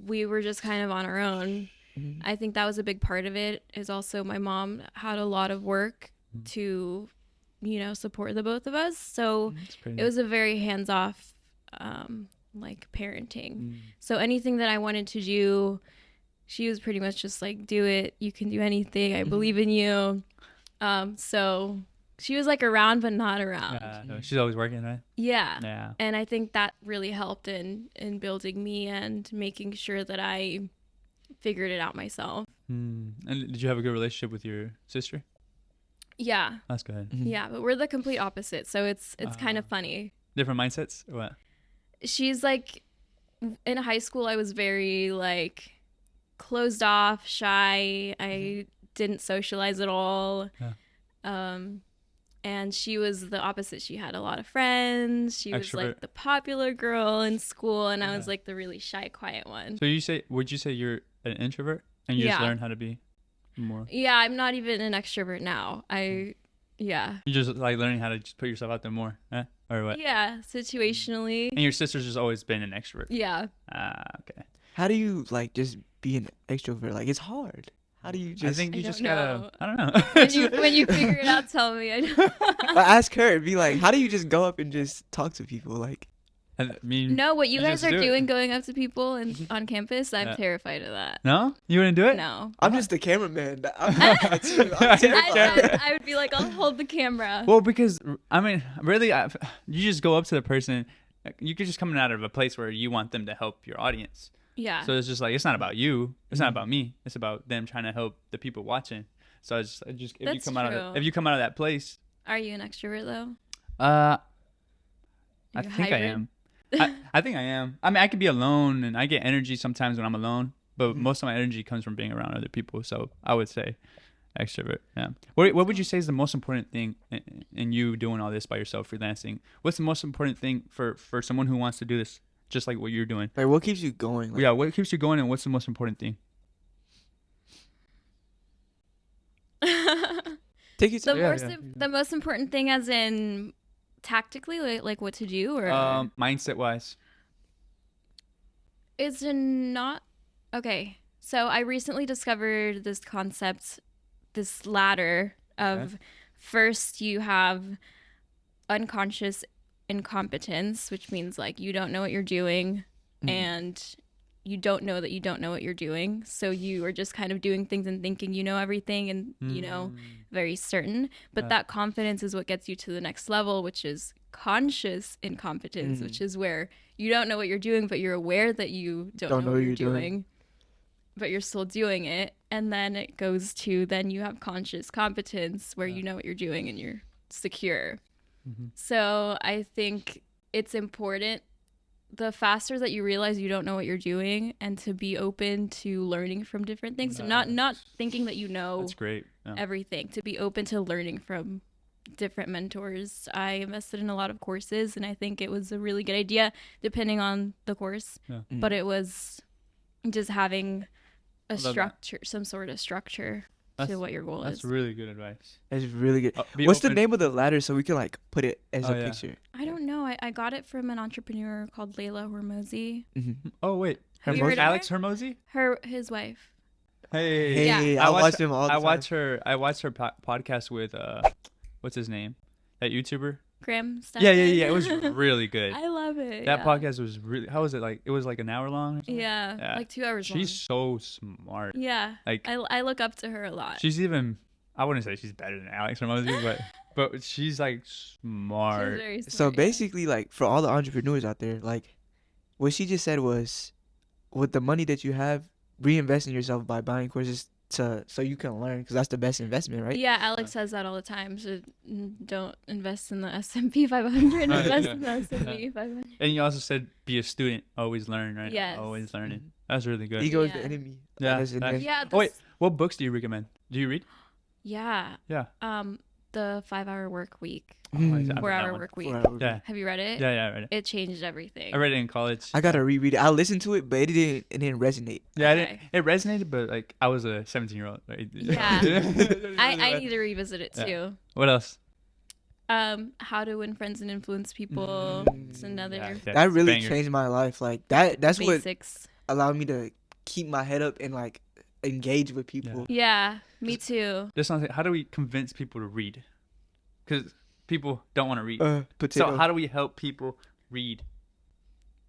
Speaker 5: we were just kind of on our own.
Speaker 2: Mhm.
Speaker 5: I think that was a big part of it, is also my mom had a lot of work to, support the both of us. So
Speaker 1: That's crazy.
Speaker 5: it was a very hands-off, like parenting. So anything that I wanted to do, she was pretty much just like, do it. You can do anything. I believe in you. So she was like around, but not around.
Speaker 1: no, she's always working, right?
Speaker 5: Yeah.
Speaker 1: Yeah.
Speaker 5: And I think that really helped in building me and making sure that I figured it out myself.
Speaker 1: And did you have a good relationship with your sister?
Speaker 5: Yeah.
Speaker 1: That's good.
Speaker 5: Yeah, but we're the complete opposite. So it's kind of funny.
Speaker 1: Different mindsets or what?
Speaker 5: She's like, in high school I was very like closed off, shy. I didn't socialize at all.
Speaker 1: Yeah.
Speaker 5: And she was the opposite. She had a lot of friends. She was
Speaker 1: Extrovert.
Speaker 5: like the popular girl in school, and I was
Speaker 1: Yeah.
Speaker 5: like the really shy, quiet one.
Speaker 1: So would you say you're an introvert and you just
Speaker 5: Yeah.
Speaker 1: learned how to be more?
Speaker 5: Yeah, I'm not even an extrovert now. Yeah.
Speaker 1: You just like learning how to just put yourself out there more, or what?
Speaker 5: Yeah, situationally.
Speaker 1: And your sister's just always been an extrovert.
Speaker 5: Yeah.
Speaker 1: Okay.
Speaker 2: How do you like just be an extrovert? Like it's hard. How do you just?
Speaker 1: I think you
Speaker 5: I
Speaker 1: just
Speaker 5: don't
Speaker 1: gotta.
Speaker 5: know.
Speaker 1: I don't know.
Speaker 5: When you figure it out, tell me. I don't.
Speaker 2: Ask her. Be like, how do you just go up and just talk to people? Like,
Speaker 1: I mean,
Speaker 5: No, what you guys
Speaker 1: just
Speaker 5: are
Speaker 1: do it.
Speaker 5: doing going up to people and on campus, I'm
Speaker 1: Yeah.
Speaker 5: terrified of that.
Speaker 1: No, you wouldn't do it.
Speaker 5: No.
Speaker 2: I'm just the cameraman. I'm terrified.
Speaker 5: I would be like, I'll hold the camera.
Speaker 1: Well, because I mean, really, you just go up to the person. You could just come out of a place where you want them to help your audience.
Speaker 5: Yeah.
Speaker 1: So it's just like it's not about you. It's not about me. It's about them trying to help the people watching. So I just if you
Speaker 5: That's
Speaker 1: come out
Speaker 5: true.
Speaker 1: of that place,
Speaker 5: Are you an extrovert though?
Speaker 1: I
Speaker 5: You're
Speaker 1: think I
Speaker 5: hybrid?
Speaker 1: am. I think I am. I mean, I could be alone, and I get energy sometimes when I'm alone, but most of my energy comes from being around other people. So I would say extrovert. Yeah. What would you say is the most important thing in you doing all this by yourself, freelancing? What's the most important thing for someone who wants to do this, just like what you're doing?
Speaker 2: Like, what keeps you going? Like,
Speaker 1: Yeah. What keeps you going, and what's the most important thing?
Speaker 2: take your time.
Speaker 5: The most important thing, as in tactically, like what to do, or
Speaker 1: Mindset wise.
Speaker 5: is to not. Okay, so I recently discovered this concept, this ladder of first you have unconscious incompetence, which means like you don't know what you're doing, and you don't know that you don't know what you're doing. So you are just kind of doing things and thinking you know everything and, you know, very certain. But that confidence is what gets you to the next level, which is conscious incompetence, which is where you don't know what you're doing, but you're aware that you don't know what you're doing, but you're still doing it. And then it goes to, then you have conscious competence where you know what you're doing and you're secure. So I think it's important, the faster that you realize you don't know what you're doing, and to be open to learning from different things, not thinking that you know
Speaker 1: That's great. Yeah.
Speaker 5: everything, to be open to learning from different mentors. I invested in a lot of courses, and I think it was a really good idea depending on the course.
Speaker 1: Yeah.
Speaker 5: But it was just having a structure, some sort of structure to what your goal
Speaker 1: That's
Speaker 5: is.
Speaker 1: really good advice.
Speaker 2: That's really good.
Speaker 1: Be
Speaker 2: What's the
Speaker 1: open-
Speaker 2: name of the ladder so we can like put it as a
Speaker 1: yeah.
Speaker 2: picture?
Speaker 5: I don't know. I got it from an entrepreneur called Layla Hormozy.
Speaker 1: Oh wait,
Speaker 5: Have you heard of
Speaker 1: Alex
Speaker 5: her?
Speaker 1: Hermosi.
Speaker 5: His wife.
Speaker 1: Hey,
Speaker 2: Hey,
Speaker 5: Yeah.
Speaker 2: I watch him all the
Speaker 1: I
Speaker 2: time.
Speaker 1: watched her podcast with what's his name? That YouTuber.
Speaker 5: Graham
Speaker 1: Yeah.
Speaker 5: Stephan.
Speaker 1: It was really good.
Speaker 5: I love it.
Speaker 1: That
Speaker 5: yeah.
Speaker 1: podcast was really. How was it like? It was like an hour long. Or something?
Speaker 5: Yeah, like 2 hours long.
Speaker 1: She's so smart.
Speaker 5: Yeah,
Speaker 1: Like
Speaker 5: I look up to her a lot.
Speaker 1: she's even. I wouldn't say she's better than Alex Hermosi, but she's like smart.
Speaker 5: She's very smart,
Speaker 2: So
Speaker 5: yeah.
Speaker 2: basically, like for all the entrepreneurs out there, like what she just said was, with the money that you have, reinvest in yourself by buying courses so you can learn, because that's the best investment, right?
Speaker 5: Yeah, Alex says that all the time. So don't invest in the S&P 500. Invest in the S&P 500.
Speaker 1: And you also said be a student, always learn, right?
Speaker 5: Yes.
Speaker 1: Always learning. That's really good.
Speaker 2: Ego is
Speaker 5: Yeah.
Speaker 2: the enemy.
Speaker 1: Yeah,
Speaker 2: That's the
Speaker 1: that-
Speaker 2: enemy.
Speaker 5: Yeah.
Speaker 1: Oh wait, what books do you recommend? Do you read?
Speaker 5: Yeah.
Speaker 1: Yeah.
Speaker 5: The 5-Hour Work Week,
Speaker 1: I read that
Speaker 5: 4-Hour
Speaker 1: one.
Speaker 5: Work Week.
Speaker 2: 4 hours.
Speaker 1: Yeah.
Speaker 5: Have you read it?
Speaker 1: Yeah, I read it.
Speaker 5: It changed everything.
Speaker 1: I read it in college.
Speaker 2: I gotta reread it. I listened to it, but it didn't resonate.
Speaker 1: Yeah,
Speaker 5: Okay.
Speaker 1: it resonated, but like I was a 17-year-old. Right?
Speaker 5: Yeah. I need to revisit it
Speaker 1: Yeah.
Speaker 5: too.
Speaker 1: What else?
Speaker 5: How to Win Friends and Influence People. It's another
Speaker 1: Yeah,
Speaker 2: That really
Speaker 1: banger.
Speaker 2: changed my life. Like that's what
Speaker 5: basics.
Speaker 2: allowed me to keep my head up and like engage with people.
Speaker 5: Yeah, me too.
Speaker 1: This one, how do we convince people to read? Because people don't want to read.
Speaker 2: Potato.
Speaker 1: So how do we help people read?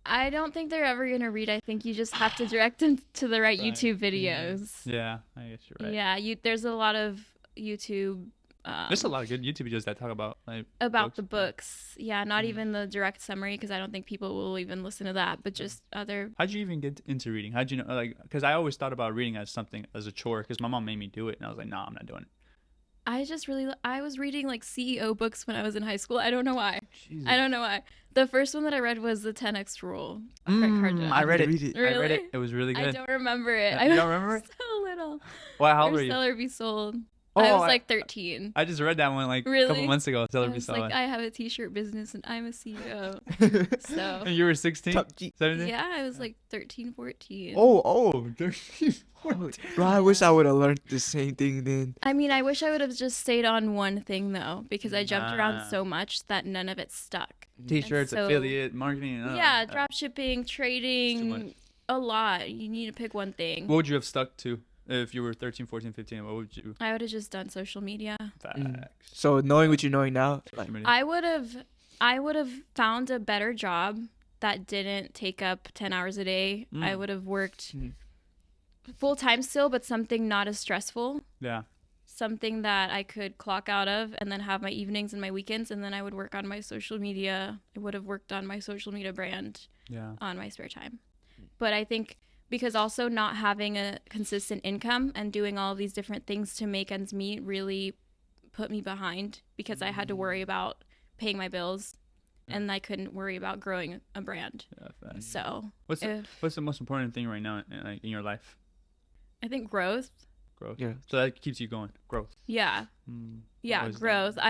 Speaker 5: I don't think they're ever gonna read. I think you just have to direct them to the right
Speaker 1: Right.
Speaker 5: YouTube videos.
Speaker 1: Yeah, I guess you're right.
Speaker 5: Yeah, there's a lot of YouTube
Speaker 1: There's a lot of good YouTube videos that talk about like
Speaker 5: about
Speaker 1: books.
Speaker 5: the books. Yeah, not even the direct summary, because I don't think people will even listen to that, but just other.
Speaker 1: How'd you even get into reading? How'd you know? Like, because I always thought about reading as something as a chore. Because my mom made me do it, and I was like, nah, I'm not doing it.
Speaker 5: I was reading like CEO books when I was in high school. I don't know why.
Speaker 1: Jesus.
Speaker 5: I don't know why. The first one that I read was the 10x Rule.
Speaker 1: I read it.
Speaker 2: Read it.
Speaker 1: I read
Speaker 5: Really?
Speaker 1: it. It was really
Speaker 5: I
Speaker 1: good.
Speaker 5: don't remember it.
Speaker 1: You
Speaker 5: I
Speaker 1: don't remember it?
Speaker 5: So little.
Speaker 1: Well, how
Speaker 5: Or
Speaker 1: old were you?
Speaker 5: Sell or Be Sold.
Speaker 1: Oh,
Speaker 5: I was like 13.
Speaker 1: I just read that one like a
Speaker 5: Really?
Speaker 1: couple months ago.
Speaker 5: I
Speaker 1: Tell her
Speaker 5: was
Speaker 1: saw
Speaker 5: like,
Speaker 1: it.
Speaker 5: I have a t-shirt business and I'm a CEO. So
Speaker 1: And you were 16,
Speaker 2: Top G.
Speaker 1: 17.
Speaker 5: yeah, I was like 13, 14.
Speaker 1: Oh, 13.
Speaker 2: Bro, I wish I would have learned the same thing then.
Speaker 5: I mean, I wish I would have just stayed on one thing though, because I jumped
Speaker 1: Nah.
Speaker 5: around so much that none of it stuck.
Speaker 1: T-shirts,
Speaker 5: so-
Speaker 1: affiliate marketing.
Speaker 5: Yeah, drop shipping,
Speaker 1: much.
Speaker 5: trading, a lot. You need to pick one thing.
Speaker 1: What would you have stuck to if you were 13, 14, 15? What would you?
Speaker 5: I would have just done social media.
Speaker 1: Facts.
Speaker 2: So knowing what you're knowing now, like
Speaker 5: I would have found a better job that didn't take up 10 hours a day. I would have worked full time still, but something not as stressful.
Speaker 1: Yeah.
Speaker 5: Something that I could clock out of and then have my evenings and my weekends, and then I would work on my social media. I would have worked on my social media brand
Speaker 1: Yeah.
Speaker 5: on my spare time. But I think because also not having a consistent income and doing all these different things to make ends meet really put me behind, because I had to worry about paying my bills, and I couldn't worry about growing a brand.
Speaker 1: Yeah, facts.
Speaker 5: So
Speaker 1: What's the most important thing right now in your life?
Speaker 5: I think growth.
Speaker 1: Growth.
Speaker 2: Yeah.
Speaker 1: So that keeps you going. Growth.
Speaker 5: Yeah. Yeah,
Speaker 1: What was
Speaker 5: growth.
Speaker 1: that?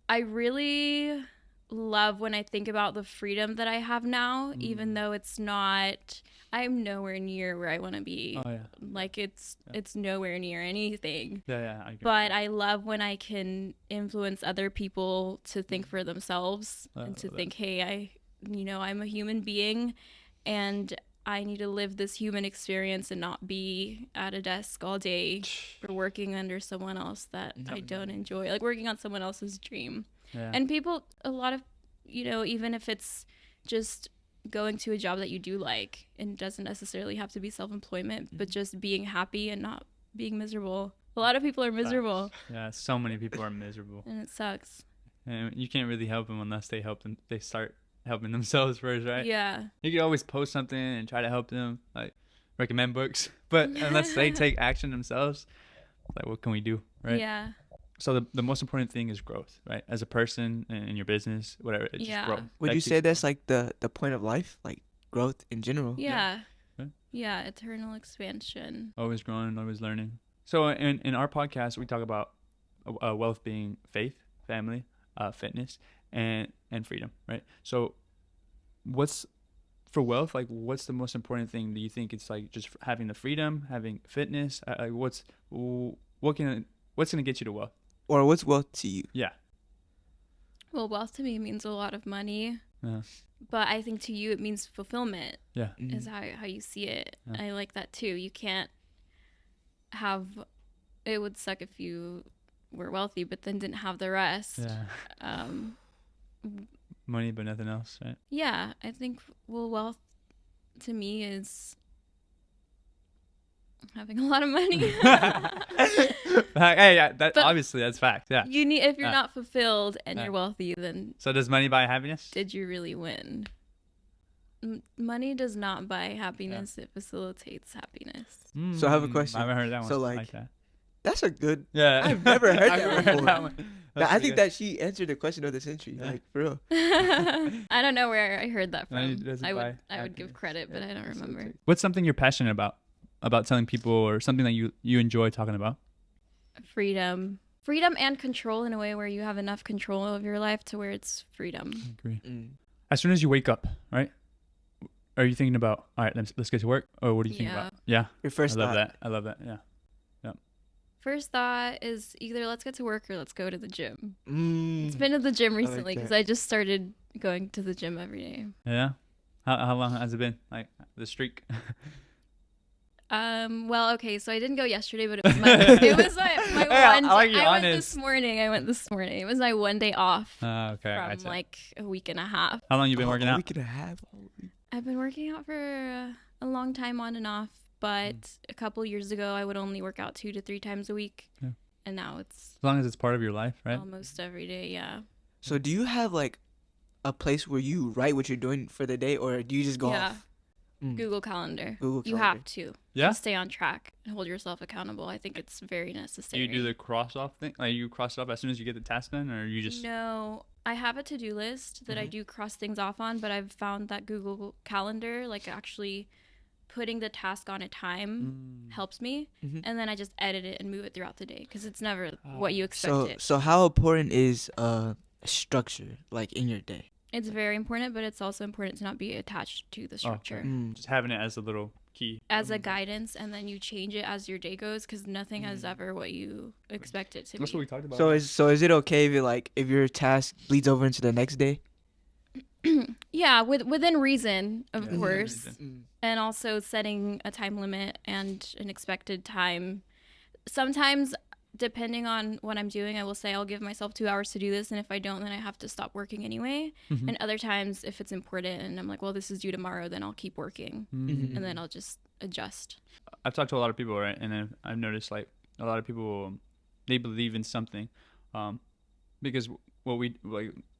Speaker 5: I really love when I think about the freedom that I have now, even though I'm nowhere near where I want to be.
Speaker 1: Oh yeah.
Speaker 5: Like it's nowhere near anything.
Speaker 1: Yeah. I agree.
Speaker 5: But I love when I can influence other people to think for themselves and to
Speaker 1: love
Speaker 5: think, hey, I'm a human being and I need to live this human experience and not be at a desk all day or working under someone else that I don't enjoy, like working on someone else's dream.
Speaker 1: Yeah.
Speaker 5: And people, a lot of, even if it's just going to a job that you do like, and it doesn't necessarily have to be self-employment, but just being happy and not being miserable. A lot of people are miserable.
Speaker 1: Yeah. So many people are miserable,
Speaker 5: And it sucks.
Speaker 1: and you can't really help them unless they help them. They start helping themselves first, right?
Speaker 5: Yeah.
Speaker 1: You can always post something and try to help them, like recommend books, but unless they take action themselves, like what can we do, right?
Speaker 5: Yeah.
Speaker 1: So the most important thing is growth, right? As a person in your business, whatever, it's
Speaker 5: Yeah.
Speaker 1: just growth.
Speaker 2: Would
Speaker 1: That
Speaker 2: you
Speaker 1: keeps-
Speaker 2: say that's like the point of life, like growth in general?
Speaker 5: Yeah.
Speaker 1: Yeah.
Speaker 5: Yeah. Eternal expansion.
Speaker 1: always growing, always learning? So in our podcast, we talk about wealth being faith, family, fitness, and freedom, right? So what's for wealth, like what's the most important thing? Do you think it's like just having the freedom, having fitness? Like what's gonna get you to wealth?
Speaker 2: Or what's wealth to you?
Speaker 1: Yeah.
Speaker 5: Well, wealth to me means a lot of money,
Speaker 1: Yeah.
Speaker 5: but I think to you it means fulfillment.
Speaker 1: Yeah.
Speaker 5: Is how you see it.
Speaker 1: Yeah.
Speaker 5: I like that too. You can't have. It would suck if you were wealthy, but then didn't have the rest.
Speaker 1: Yeah. Money, but nothing else, right?
Speaker 5: Yeah, I think wealth to me is having a lot of money.
Speaker 1: Hey, yeah,
Speaker 5: But-
Speaker 1: obviously that's fact. Yeah.
Speaker 5: You need if you're
Speaker 1: Yeah.
Speaker 5: not fulfilled and
Speaker 1: Yeah.
Speaker 5: you're wealthy, then
Speaker 1: So does money buy happiness?
Speaker 5: did you really win? Money does not buy happiness; it facilitates happiness.
Speaker 2: So I have a question.
Speaker 1: I haven't heard that one.
Speaker 2: So,
Speaker 1: like
Speaker 2: like,
Speaker 1: that.
Speaker 2: That's a good.
Speaker 1: Yeah.
Speaker 2: I've never heard
Speaker 1: I've
Speaker 2: that
Speaker 1: never
Speaker 2: before.
Speaker 1: that one. That's
Speaker 2: I
Speaker 1: pretty
Speaker 2: think
Speaker 1: good.
Speaker 2: that she answered the question of the century,
Speaker 1: Yeah.
Speaker 2: like for real.
Speaker 5: I don't know where I heard that
Speaker 1: Money
Speaker 5: from.
Speaker 1: doesn't
Speaker 5: I
Speaker 1: buy
Speaker 5: would give
Speaker 1: happiness.
Speaker 5: credit, but I don't remember.
Speaker 1: What's something you're passionate about telling people, or something that you enjoy talking about?
Speaker 5: Freedom and control in a way where you have enough control of your life to where it's freedom.
Speaker 1: I agree.
Speaker 2: Mm.
Speaker 1: As soon as you wake up, right? Are you thinking about, all right, let's get to work? Or what do you think
Speaker 5: Yeah.
Speaker 1: about? Yeah.
Speaker 2: Your first
Speaker 1: I love
Speaker 2: thought.
Speaker 1: that. I love that. Yeah.
Speaker 5: First thought is either let's get to work or let's go to the gym.
Speaker 2: Mm.
Speaker 5: It's been at the gym
Speaker 2: like
Speaker 5: recently because
Speaker 2: that.
Speaker 5: I just started going to the gym every day.
Speaker 1: Yeah. How long has it been? Like the streak?
Speaker 5: Well, okay, so I didn't go yesterday, but it was my
Speaker 1: Hey,
Speaker 5: one.
Speaker 1: I like you
Speaker 5: I went
Speaker 1: honest.
Speaker 5: this morning. It was my one day off
Speaker 1: Okay.
Speaker 5: from
Speaker 1: Gotcha.
Speaker 5: like a week and a half.
Speaker 1: How long you been working
Speaker 2: A
Speaker 1: out?
Speaker 2: week and a half.
Speaker 5: I've been working out for a long time on and off, but a couple years ago I would only work out 2 to 3 times a week,
Speaker 1: Yeah.
Speaker 5: and now it's
Speaker 1: As long as it's part of your life, right?
Speaker 5: almost every day. Yeah.
Speaker 2: So do you have like a place where you write what you're doing for the day, or do you just go
Speaker 5: Yeah.
Speaker 2: off? Mm.
Speaker 5: Google Calendar.
Speaker 2: Google
Speaker 5: You
Speaker 2: Calendar.
Speaker 5: have to.
Speaker 1: Yeah?
Speaker 5: To stay on track and hold yourself accountable. I think it's very
Speaker 1: Do
Speaker 5: necessary.
Speaker 1: you do the cross off thing? Like you cross it off as soon as you get the task done, or you just?
Speaker 5: No, I have a to-do list that I do cross things off on, but I've found that Google Calendar, like actually putting the task on a time, helps me,
Speaker 2: Mhm.
Speaker 5: and then I just edit it and move it throughout the day because it's never what you expect
Speaker 2: So
Speaker 5: it.
Speaker 2: so how important is structure like in your day?
Speaker 5: It's very important, but it's also important to not be attached to the structure.
Speaker 2: Mm.
Speaker 1: Just having it as a little key.
Speaker 5: As a guidance, and then you change it as your day goes because nothing is ever what you expect it to
Speaker 1: That's
Speaker 5: be.
Speaker 1: what we talked about.
Speaker 2: So is it okay if your task bleeds over into the next day?
Speaker 5: Yeah, within reason, of
Speaker 1: Yeah,
Speaker 5: course.
Speaker 1: reason.
Speaker 5: And also setting a time limit and an expected time. Sometimes, depending on what I'm doing, I will say I'll give myself 2 hours to do this, and if I don't, then I have to stop working anyway.
Speaker 1: Mhm.
Speaker 5: And other times, if it's important and I'm like, well, this is due tomorrow, then I'll keep working,
Speaker 1: Mhm.
Speaker 5: and then I'll just adjust.
Speaker 1: I've talked to a lot of people, right, and I've noticed like a lot of people, they believe in something, because what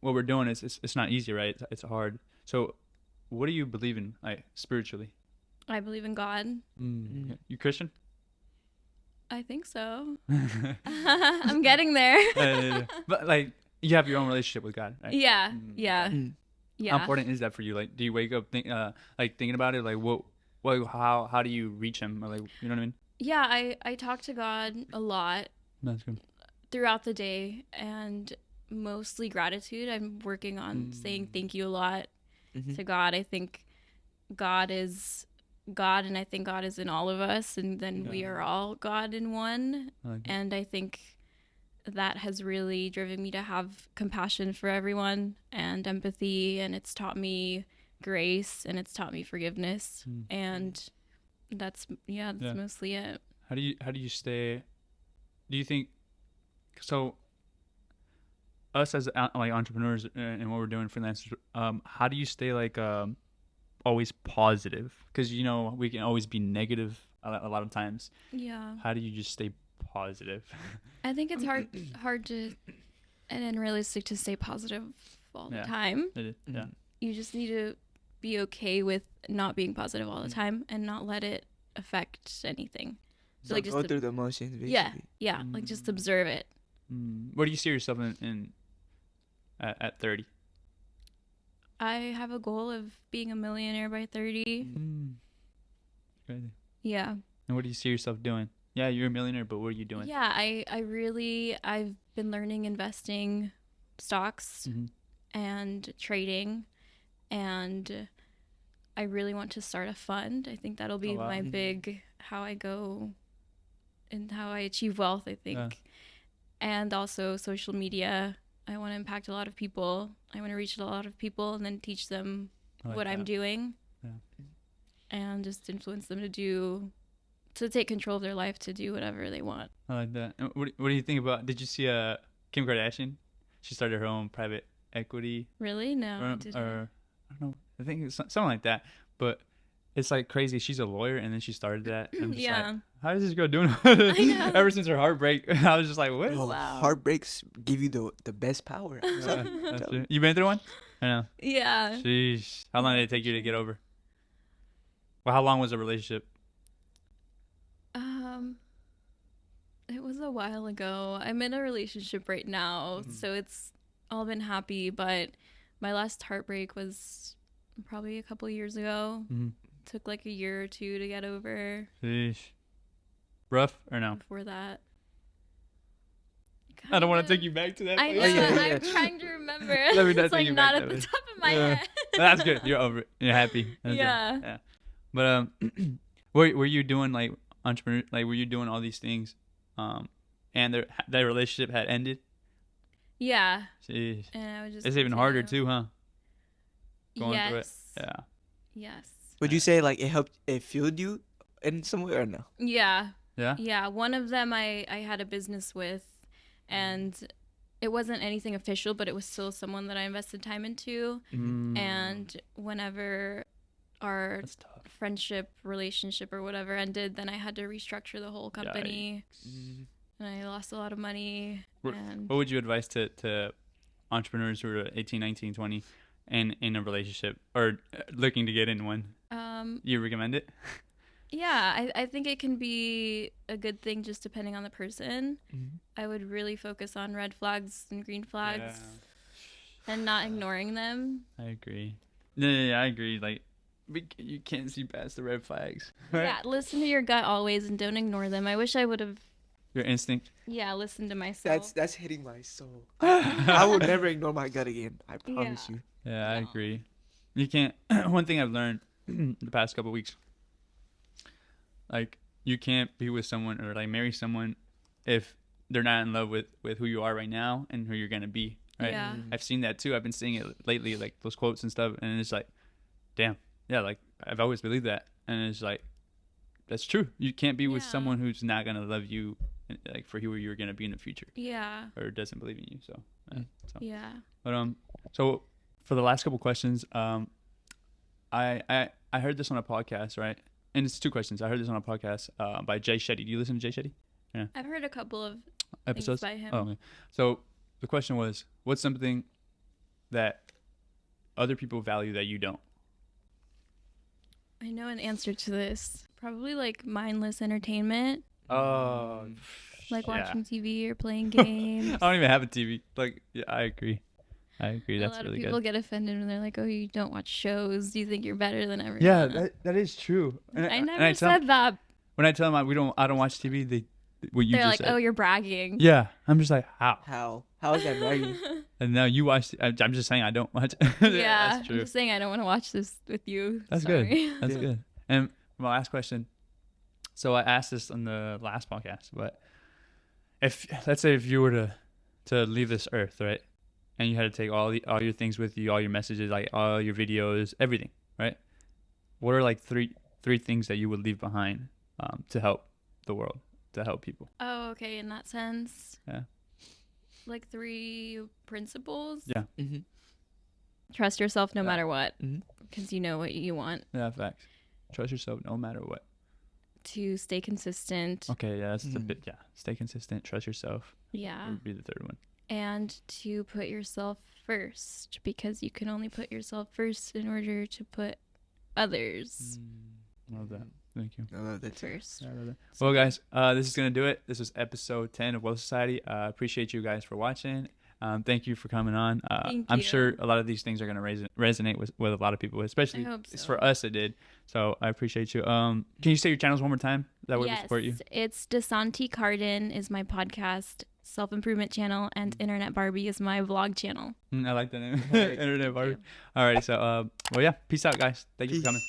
Speaker 1: we're doing is it's not easy, right? It's hard. So, what do you believe in, like spiritually?
Speaker 5: I believe in God.
Speaker 1: You Christian?
Speaker 5: I think so. I'm getting there.
Speaker 1: But like, you have your own relationship with God, right?
Speaker 5: Yeah.
Speaker 1: Mm.
Speaker 5: Yeah.
Speaker 2: Mm.
Speaker 5: Yeah.
Speaker 1: How important is that for you? Like, do you wake up thinking about it? Like, how do you reach him? Or like, you know what I mean?
Speaker 5: Yeah, I talk to God a lot
Speaker 1: That's good.
Speaker 5: throughout the day, and mostly gratitude. I'm working on saying thank you a lot to God. I think God is God, and I think God is in all of us, and then we are all God in one.
Speaker 1: I like that.
Speaker 5: And I think that has really driven me to have compassion for everyone and empathy, and it's taught me grace, and it's taught me forgiveness. And that's mostly it.
Speaker 1: How do you stay? Do you think so? Us as like entrepreneurs and what we're doing freelancers, how do you stay like always positive? Because you know we can always be negative a lot of times.
Speaker 5: Yeah.
Speaker 1: How do you just stay positive?
Speaker 5: I think it's hard to and unrealistic to stay positive all the time.
Speaker 1: Yeah.
Speaker 5: You just need to be okay with not being positive all the time and not let it affect anything. So like
Speaker 2: go through the motions, basically.
Speaker 5: Yeah, like just observe it.
Speaker 1: Where do you see yourself in at 30?
Speaker 5: I have a goal of being a millionaire by 30.
Speaker 1: Crazy.
Speaker 5: Yeah.
Speaker 1: And what do you see yourself doing? Yeah, you're a millionaire, but what are you doing?
Speaker 5: Yeah, I've been learning investing, stocks, and trading, and I really want to start a fund. I think that'll be my big how I go and how I achieve wealth, I think.
Speaker 1: Yeah.
Speaker 5: And also social media. I want to impact a lot of people. I want to reach a lot of people and then teach them what I'm doing.
Speaker 1: Yeah.
Speaker 5: And just influence them to take control of their life, to do whatever they want.
Speaker 1: I like that. And what do you think about? Did you see Kim Kardashian? She started her own private equity.
Speaker 5: Really? No, I didn't.
Speaker 1: Or I don't know. I think it's something like that. But it's like crazy. She's a lawyer, and then she started that. And I'm just like, how is this girl doing?
Speaker 5: I know.
Speaker 1: Ever since her heartbreak, I was just like, what?
Speaker 2: Bro, heartbreaks give you the best power.
Speaker 1: That's true. You been through one? I know.
Speaker 5: Yeah.
Speaker 1: Sheesh. How long did it take you to get over? Well, how long was the relationship?
Speaker 5: It was a while ago. I'm in a relationship right now, so it's all been happy, but my last heartbreak was probably a couple years ago. Took like a year or two to get over.
Speaker 1: Sheesh. Rough or no?
Speaker 5: Before that.
Speaker 1: I don't want to take you back to that.
Speaker 5: I know.
Speaker 1: place.
Speaker 5: I'm trying to remember.
Speaker 1: Let me not
Speaker 5: It's
Speaker 1: take
Speaker 5: like
Speaker 1: you
Speaker 5: not
Speaker 1: back
Speaker 5: at
Speaker 1: that
Speaker 5: the
Speaker 1: way.
Speaker 5: top of my head.
Speaker 1: That's good. You're over it. You're happy. That's good.
Speaker 5: Yeah.
Speaker 1: But were you doing like entrepreneur? Like were you doing all these things? And their relationship had ended.
Speaker 5: Yeah.
Speaker 1: Jeez.
Speaker 5: And I was just.
Speaker 1: It's even harder too, huh? Going through it.
Speaker 5: Yes.
Speaker 1: Yeah.
Speaker 5: Yes.
Speaker 2: Would you say like it fueled you in some way or no?
Speaker 5: Yeah.
Speaker 1: Yeah.
Speaker 5: Yeah. One of them I had a business with, and it wasn't anything official, but it was still someone that I invested time into. And whenever our
Speaker 1: That's tough.
Speaker 5: friendship, relationship, or whatever ended, then I had to restructure the whole company. And I lost a lot of money. And
Speaker 1: What would you advise to entrepreneurs who are 18, 19, 20 and in a relationship or looking to get in one? You recommend it?
Speaker 5: yeah, I think it can be a good thing just depending on the person. I would really focus on red flags and green flags and not ignoring them.
Speaker 1: I agree. Yeah, I agree. Like, you can't see past the red flags. Right?
Speaker 5: Yeah, listen to your gut always and don't ignore them. I wish I would have,
Speaker 1: Your instinct.
Speaker 5: listened to myself.
Speaker 2: That's hitting my soul. I will never ignore my gut again. I promise you.
Speaker 1: Yeah, I agree. You can't. One thing I've learned the past couple of weeks, like you can't be with someone or like marry someone if they're not in love with who you are right now and who you're gonna be. Right.
Speaker 5: Yeah.
Speaker 1: I've seen that too. I've been seeing it lately, like those quotes and stuff, and it's like, damn, yeah, like I've always believed that, and it's like, that's true. You can't be with someone who's not gonna love you, like for who you're gonna be in the future.
Speaker 5: Yeah.
Speaker 1: Or doesn't believe in you. So.
Speaker 5: Yeah.
Speaker 1: But so for the last couple questions, I heard this on a podcast, right? And it's two questions. I heard this on a podcast by Jay Shetty. Do you listen to Jay Shetty? Yeah.
Speaker 5: I've heard a couple of
Speaker 1: Episodes
Speaker 5: things by him.
Speaker 1: Oh, okay. So the question was, what's something that other people value that you don't?
Speaker 5: I know an answer to this. Probably like mindless entertainment.
Speaker 1: Oh,
Speaker 5: like
Speaker 1: Yeah.
Speaker 5: watching TV or playing games.
Speaker 1: I don't even have a TV. Like, yeah, I agree.
Speaker 5: A
Speaker 1: That's
Speaker 5: lot
Speaker 1: really
Speaker 5: of people
Speaker 1: good.
Speaker 5: get offended when they're like, "Oh, you don't watch shows. Do you think you're better than everyone?"
Speaker 1: Yeah, that is true. And
Speaker 5: I
Speaker 1: and
Speaker 5: never
Speaker 1: tell-
Speaker 5: said that.
Speaker 1: when I tell them I don't watch TV, what you
Speaker 5: They're
Speaker 1: just
Speaker 5: like,
Speaker 1: said.
Speaker 5: "Oh, you're bragging."
Speaker 1: Yeah, I'm just like, how?
Speaker 2: How is that bragging?
Speaker 1: And now you watch. I'm just saying I don't watch.
Speaker 5: Yeah,
Speaker 1: that's
Speaker 5: I'm
Speaker 1: true.
Speaker 5: just saying I don't want to watch this with you.
Speaker 1: That's
Speaker 5: Sorry.
Speaker 1: good. That's
Speaker 2: Yeah.
Speaker 1: good. And my last question. So I asked this on the last podcast, but let's say if you were to leave this earth, right, and you had to take all your things with you, all your messages, like all your videos, everything, right? What are like three things that you would leave behind to help the world, to help people?
Speaker 5: Oh, okay. In that sense.
Speaker 1: Yeah.
Speaker 5: Like 3 principles.
Speaker 1: Yeah.
Speaker 2: Mm-hmm.
Speaker 5: Trust yourself no
Speaker 1: Yeah.
Speaker 5: matter what,
Speaker 2: Mhm.
Speaker 5: because you know what you want.
Speaker 1: Yeah, facts. Trust yourself no matter what.
Speaker 5: To stay consistent.
Speaker 1: Okay, yeah, that's the
Speaker 2: Mhm.
Speaker 1: bit. Yeah, stay consistent. Trust yourself.
Speaker 5: Yeah.
Speaker 1: Would be the third one.
Speaker 5: And to put yourself first, because you can only put yourself first in order to put others
Speaker 1: Love that. Thank you.
Speaker 2: I love that too.
Speaker 5: first.
Speaker 1: I love that. Well, guys, this is gonna do it. This was episode 10 of Wealth Society. Appreciate you guys for watching. Thank you for coming on.
Speaker 5: Thank
Speaker 1: I'm
Speaker 5: you.
Speaker 1: sure a lot of these things are gonna resonate with a lot of people, especially
Speaker 5: I hope
Speaker 1: it's
Speaker 5: so.
Speaker 1: for us. It did. So I appreciate you. Can you say your channels one more time? That way we support you.
Speaker 5: It's Desanti Cardin is my podcast self-improvement channel, and Internet Barbie is my vlog channel.
Speaker 1: I like that name.
Speaker 2: Alright.
Speaker 1: Internet
Speaker 5: Thank
Speaker 1: Barbie.
Speaker 5: you.
Speaker 1: All right. So, well, yeah. Peace out, guys. Thank you for
Speaker 2: Peace.
Speaker 1: coming.